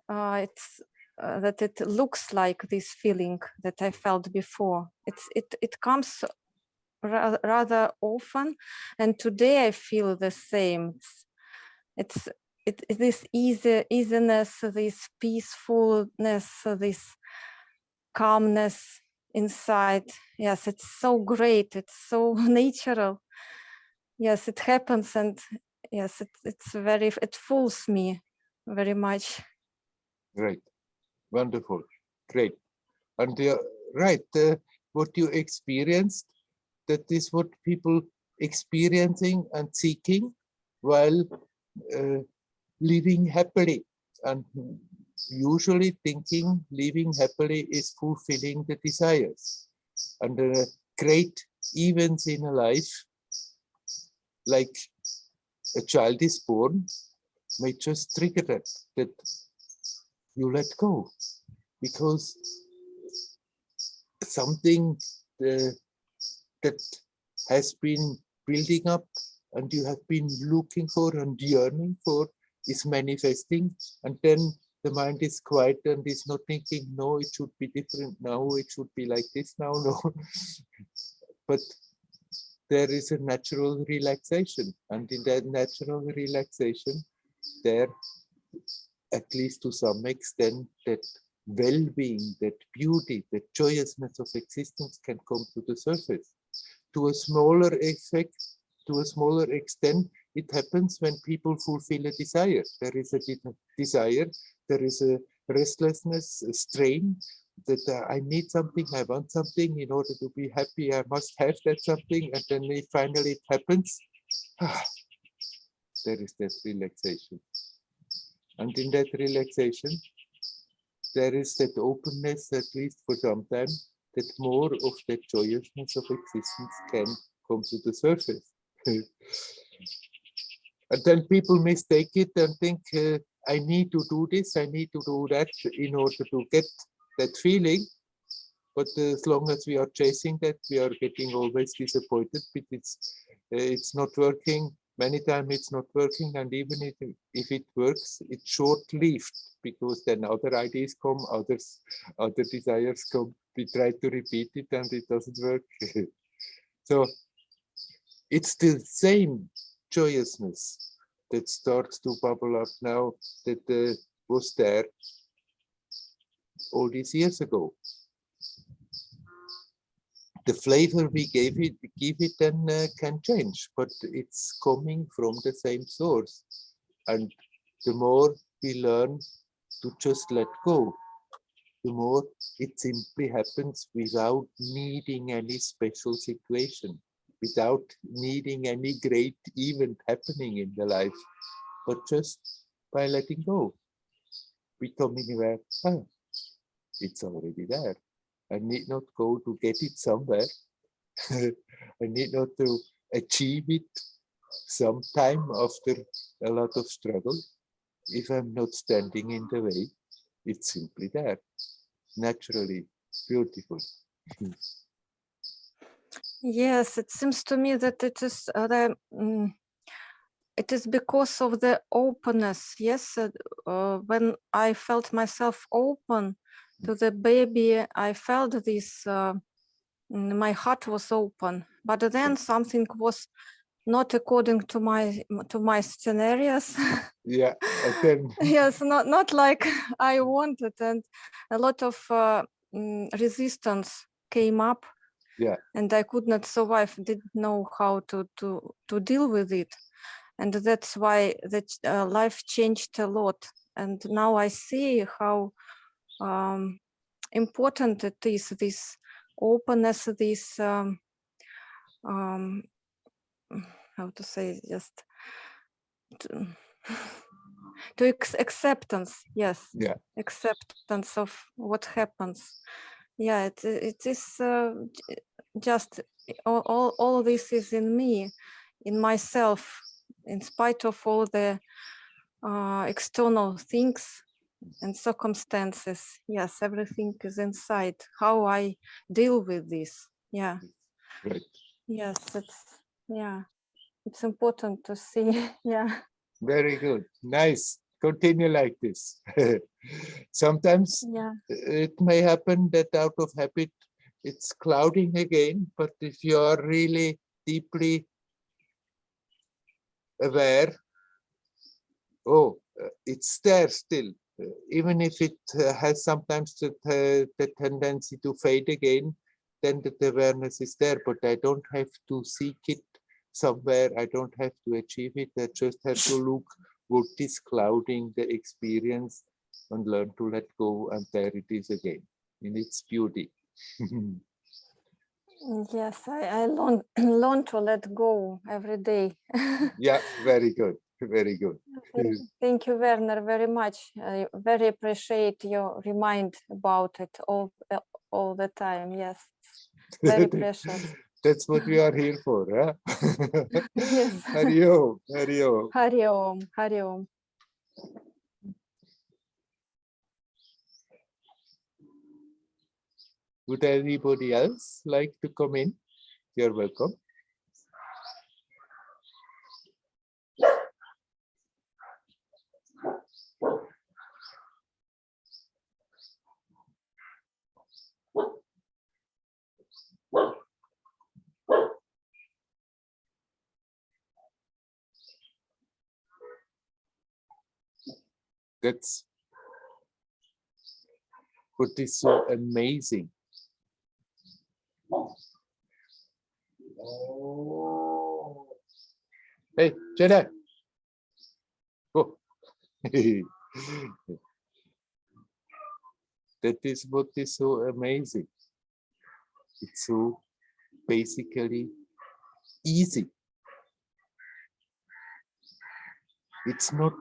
it's that it looks like this feeling that I felt before. It comes rather often, and today I feel the same. It's this easiness, this peacefulness, this calmness inside. Yes, it's so great. It's so natural. Yes, it happens, and yes, it fools me very much. Right, wonderful, great. And right, what you experienced, that is what people experiencing and seeking while living happily, and usually thinking living happily is fulfilling the desires. And great events in a life, like a child is born, may just trigger that you let go, because something that has been building up and you have been looking for and yearning for is manifesting, and then the mind is quiet and is not thinking, no, it should be different now, it should be like this now, no. But there is a natural relaxation, and in that natural relaxation, there, at least to some extent, that well-being, that beauty, that joyousness of existence can come to the surface. To a smaller effect, to a smaller extent, it happens when people fulfill a desire. There is a desire, there is a restlessness, a strain, that I need something, I want something, in order to be happy, I must have that something, and then finally it happens. There is that relaxation. And in that relaxation, there is that openness, at least for some time, that more of that joyousness of existence can come to the surface. And then people mistake it and think, I need to do this, I need to do that in order to get that feeling. But as long as we are chasing that, we are getting always disappointed, because it's not working. Many times it's not working, and even if it works, it's short-lived, because then other ideas come, other desires come. We try to repeat it and it doesn't work. So it's the same joyousness that starts to bubble up now that was there all these years ago. The flavor we give it then can change, but it's coming from the same source. And the more we learn to just let go, the more it simply happens without needing any special situation, without needing any great event happening in the life, but just by letting go, becoming aware, it's already there. I need not go to get it somewhere. I need not to achieve it sometime after a lot of struggle. If I'm not standing in the way, it's simply there, naturally, beautiful. Yes, it seems to me that it is it is because of the openness. Yes, when I felt myself open to the baby, I felt this. My heart was open, but then something was not according to my scenarios. Yeah, and then Yes, not like I wanted, and a lot of resistance came up. yeah, And I could not survive. Didn't know how to deal with it, and that's why that life changed a lot. And now I see how important it is, this openness, this how to say, just to acceptance. Yes, yeah, acceptance of what happens. Yeah, it is just all this is in me, in myself, in spite of all the external things and circumstances. Yes, everything is inside. How I deal with this. Yeah. right. Yes, it's important to see. Yeah. Very good. Nice. Continue like this. Sometimes Yeah. it may happen that out of habit it's clouding again, but if you are really deeply aware, it's there still. Even if it has sometimes the tendency to fade again, then the awareness is there, but I don't have to seek it somewhere. I don't have to achieve it. I just have to look what is clouding the experience and learn to let go, and there it is again in its beauty. Yes, I learn to let go every day. Yeah, very good, very good. Thank you, Werner, very much. I very appreciate your remind about it all the time. Yes, very precious. That's what we are here for, huh? Yes. Hari Om, Hari Om. Hari Om, Hari Om. Would anybody else like to come in? You're welcome. That's what is so amazing. Hey, Jenna. Go. That is what is so amazing. It's so basically easy. It's not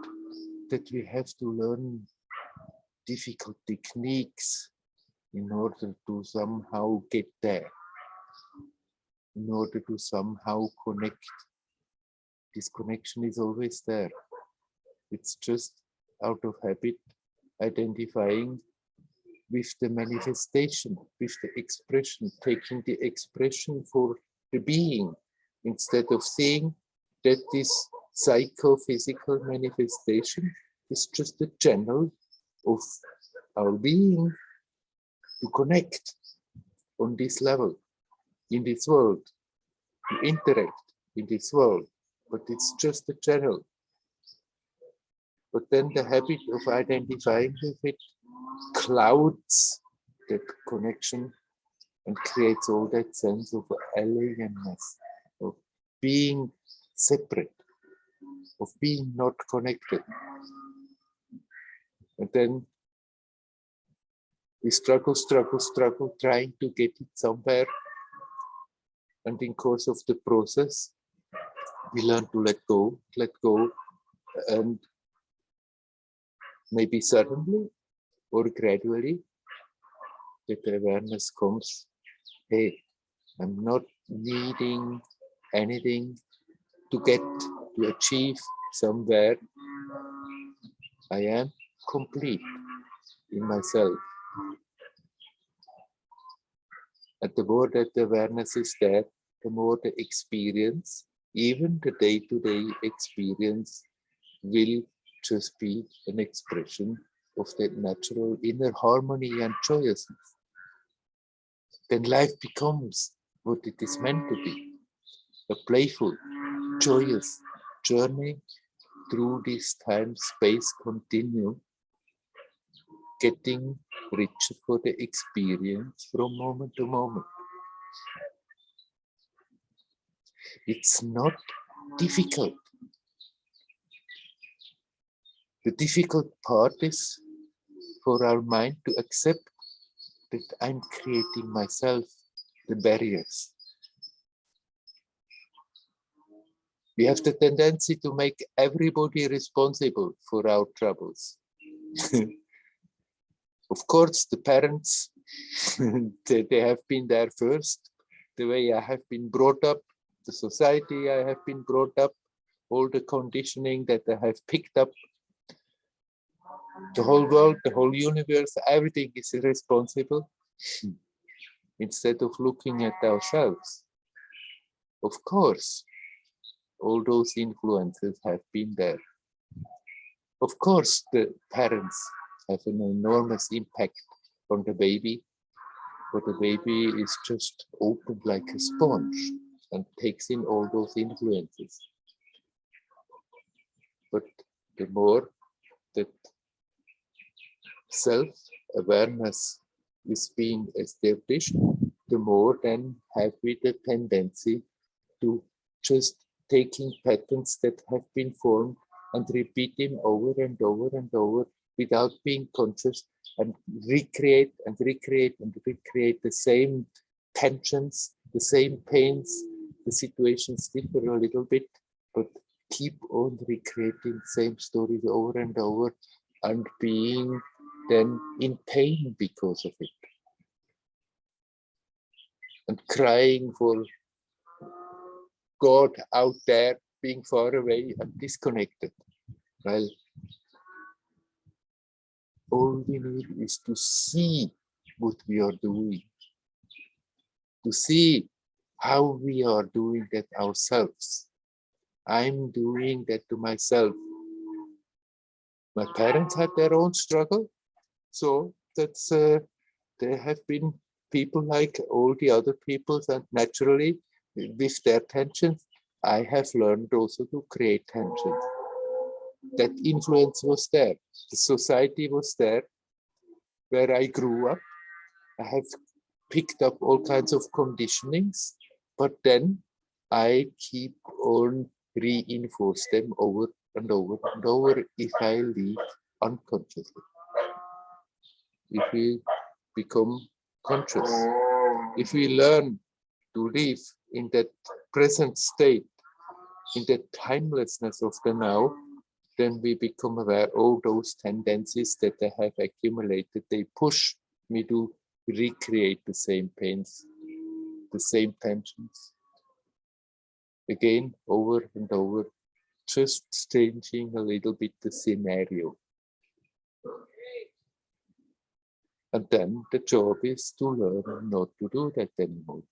that we have to learn difficult techniques in order to somehow get there, in order to somehow connect. This connection is always there. It's just out of habit, identifying with the manifestation, with the expression, taking the expression for the being, instead of seeing that this psychophysical manifestation is just a channel of our being to connect on this level, in this world, to interact in this world, but it's just a channel. But then the habit of identifying with it clouds that connection and creates all that sense of alienness, of being separate, of being not connected. And then we struggle, trying to get it somewhere. And in course of the process, we learn to let go, and maybe suddenly or gradually, that awareness comes, hey, I'm not needing anything to get, to achieve somewhere. I am complete in myself. And the more that the awareness is there, the more the experience even the day-to-day experience will just be an expression of that natural inner harmony and joyousness. Then life becomes what it is meant to be, a playful, joyous journey through this time-space continuum, getting richer for the experience from moment to moment. It's not difficult. The difficult part is for our mind to accept that I'm creating myself the barriers. We have the tendency to make everybody responsible for our troubles. Of course, the parents, they have been there first, the way I have been brought up, the society I have been brought up, all the conditioning that I have picked up, the whole world, the whole universe, everything is responsible instead of looking at ourselves. Of course, all those influences have been there. Of course, the parents have an enormous impact on the baby, but the baby is just opened like a sponge and takes in all those influences. But the more that self-awareness is being established, the more then have we the tendency to just taking patterns that have been formed and repeat them over and over and over without being conscious, and recreate and recreate and recreate the same tensions, the same pains. The situations differ a little bit, but keep on recreating the same stories over and over and being then in pain because of it. And crying for God out there, being far away and disconnected. Well, all we need is to see what we are doing, to see how we are doing that ourselves. I'm doing that to myself. My parents had their own struggle, so that's there have been people like all the other peoples, and naturally with their tensions, I have learned also to create tensions. That influence was there. The society was there where I grew up. I have picked up all kinds of conditionings, but then I keep on reinforce them over and over and over if I live unconsciously. If we become conscious, if we learn to live in that present state, in the timelessness of the now, then we become aware all those tendencies that I have accumulated, they push me to recreate the same pains, the same tensions. Again, over and over, just changing a little bit the scenario. And then the job is to learn not to do that anymore.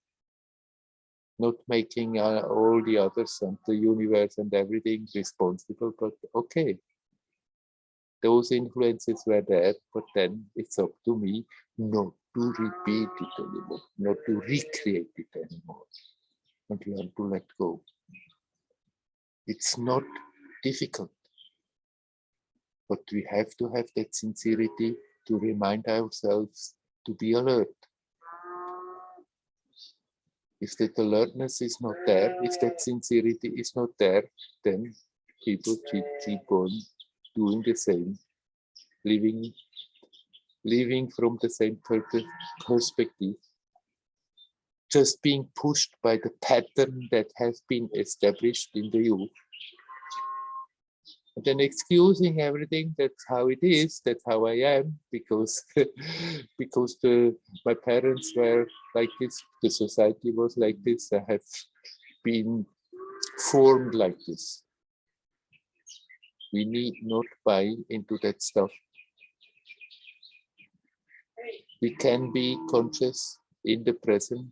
Not making all the others and the universe and everything responsible, but okay. Those influences were there, but then it's up to me not to repeat it anymore, not to recreate it anymore, and learn to let go. It's not difficult, but we have to have that sincerity to remind ourselves to be alert. If that alertness is not there, if that sincerity is not there, then people keep on doing the same, living from the same perspective, just being pushed by the pattern that has been established in the youth. And then excusing everything, that's how it is, that's how I am, because my parents were like this, the society was like this, I have been formed like this. We need not buy into that stuff. We can be conscious in the present,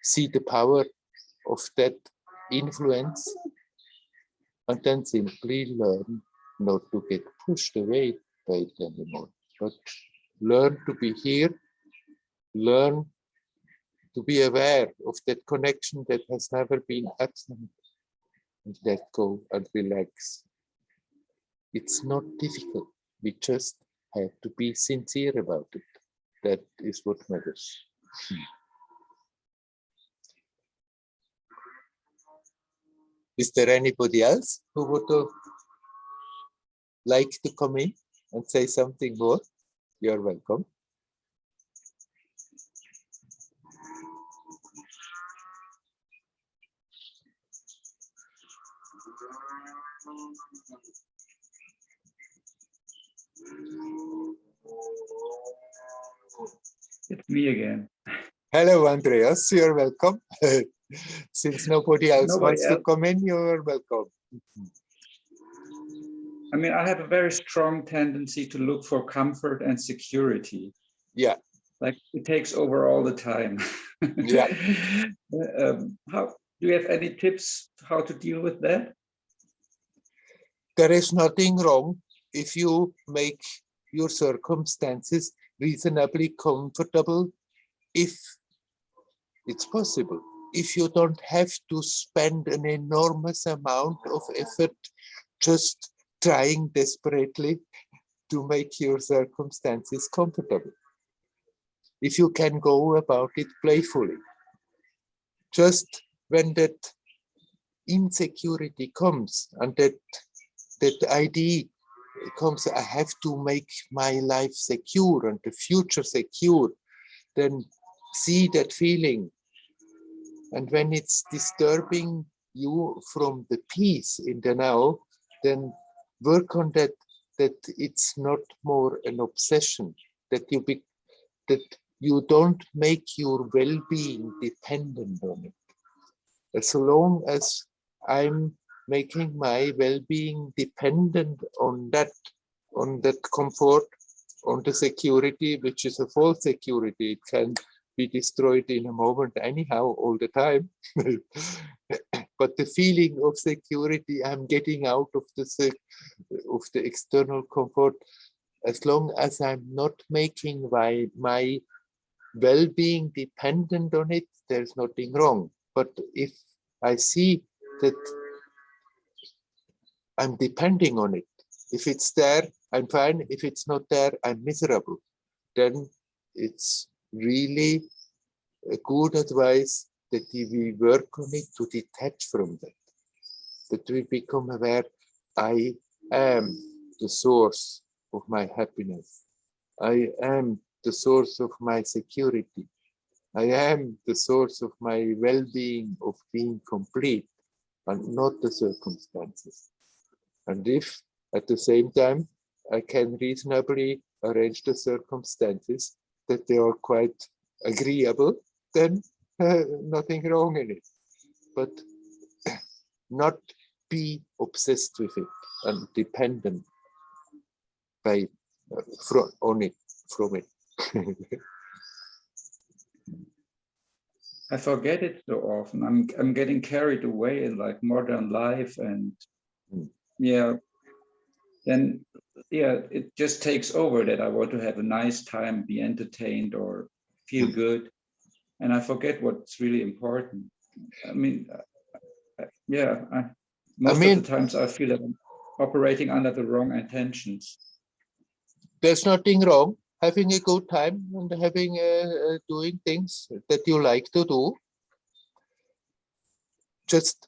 see the power of that influence, and then simply learn not to get pushed away by it anymore, but learn to be here, learn to be aware of that connection that has never been absent, and let go and relax. It's not difficult. We just have to be sincere about it. That is what matters. Is there anybody else who would like to come in and say something more? You're welcome. It's me again. Hello, Andreas. You're welcome. Since nobody else Nobody wants to else? come in, you're welcome. I mean, I have a very strong tendency to look for comfort and security. Yeah. Like it takes over all the time. Yeah. How do you have any tips how to deal with that? There is nothing wrong if you make your circumstances reasonably comfortable, if it's possible. If you don't have to spend an enormous amount of effort just trying desperately to make your circumstances comfortable. If you can go about it playfully. Just when that insecurity comes and that idea comes, I have to make my life secure and the future secure, then see that feeling. And when it's disturbing you from the peace in the now, then work on that it's not more an obsession, that you don't make your well-being dependent on it. As long as I'm making my well-being dependent on that comfort, on the security, which is a false security, it can be destroyed in a moment anyhow, all the time. But the feeling of security I'm getting out of the external comfort, as long as I'm not making my well-being dependent on it, there's nothing wrong. But if I see that I'm depending on it, if it's there, I'm fine. If it's not there, I'm miserable. Then it's really a good advice that we work on it to detach from that. That we become aware, I am the source of my happiness. I am the source of my security. I am the source of my well-being, of being complete, and not the circumstances. And if at the same time I can reasonably arrange the circumstances that they are quite agreeable, then nothing wrong in it. But not be obsessed with it and dependent from it. I forget it so often. I'm getting carried away in like modern life, and then it just takes over that I want to have a nice time, be entertained, or feel good, and I forget what's really important. I mean, most of the times I feel that I'm operating under the wrong intentions. There's nothing wrong having a good time and having doing things that you like to do. Just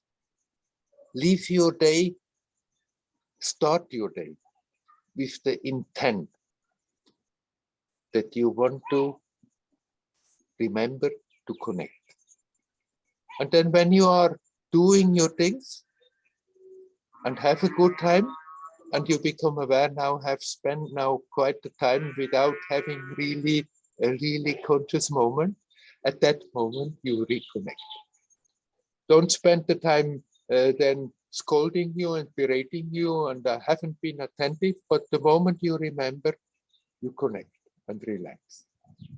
leave your day, start your day with the intent that you want to remember to connect. And then when you are doing your things and have a good time, and you become aware now, have spent now quite the time without having a really conscious moment, at that moment you reconnect. Don't spend the time then scolding you and berating you and haven't been attentive, but the moment you remember, you connect and relax.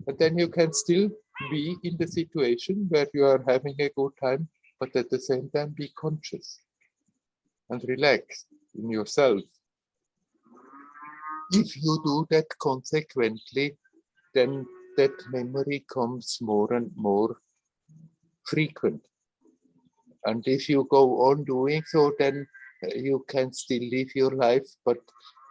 And then you can still be in the situation where you are having a good time but at the same time be conscious and relaxed in yourself. If you do that consequently, then that memory comes more and more frequent. And if you go on doing so, then you can still live your life, but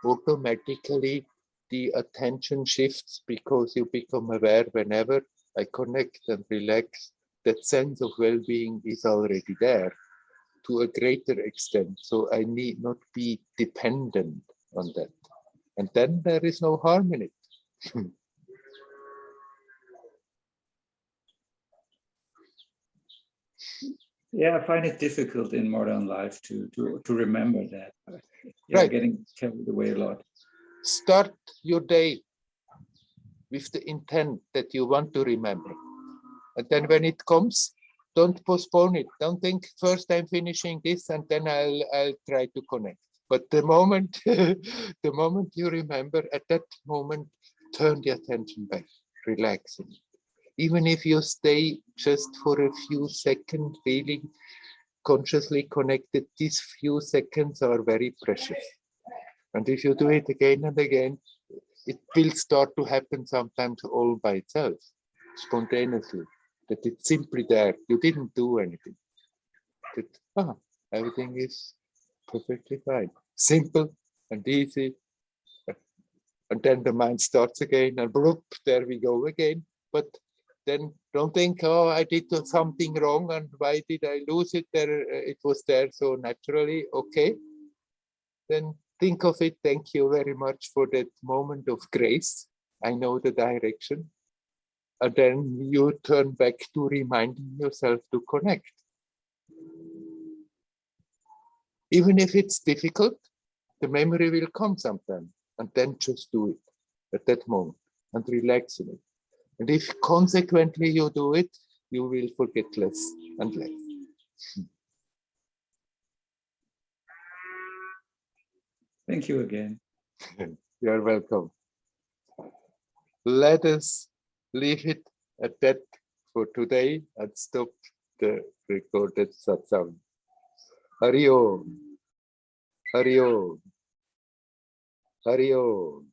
automatically the attention shifts because you become aware whenever I connect and relax. That sense of well-being is already there to a greater extent. So I need not be dependent on that. And then there is no harm in it. Yeah, I find it difficult in modern life to remember that. Yeah, Right. Getting carried away a lot. Start your day with the intent that you want to remember. And then when it comes, don't postpone it. Don't think first I'm finishing this and then I'll try to connect. But the moment, the moment you remember, at that moment, turn the attention back, relaxing. Even if you stay just for a few seconds feeling consciously connected, these few seconds are very precious. And if you do it again and again, it will start to happen sometimes all by itself, spontaneously, that it's simply there. You didn't do anything. That, everything is perfectly fine. Simple and easy. And then the mind starts again and bloop, there we go again. But then don't think, oh, I did something wrong and why did I lose it? There, it was there so naturally. Okay. Then think of it. Thank you very much for that moment of grace. I know the direction. And then you turn back to reminding yourself to connect. Even if it's difficult, the memory will come sometime. And then just do it at that moment and relax in it. And if consequently you do it, you will forget less and less. Thank you again. You're welcome. Let us leave it at that for today and stop the recorded satsang. Hari Om. Hari Om. Hari Om.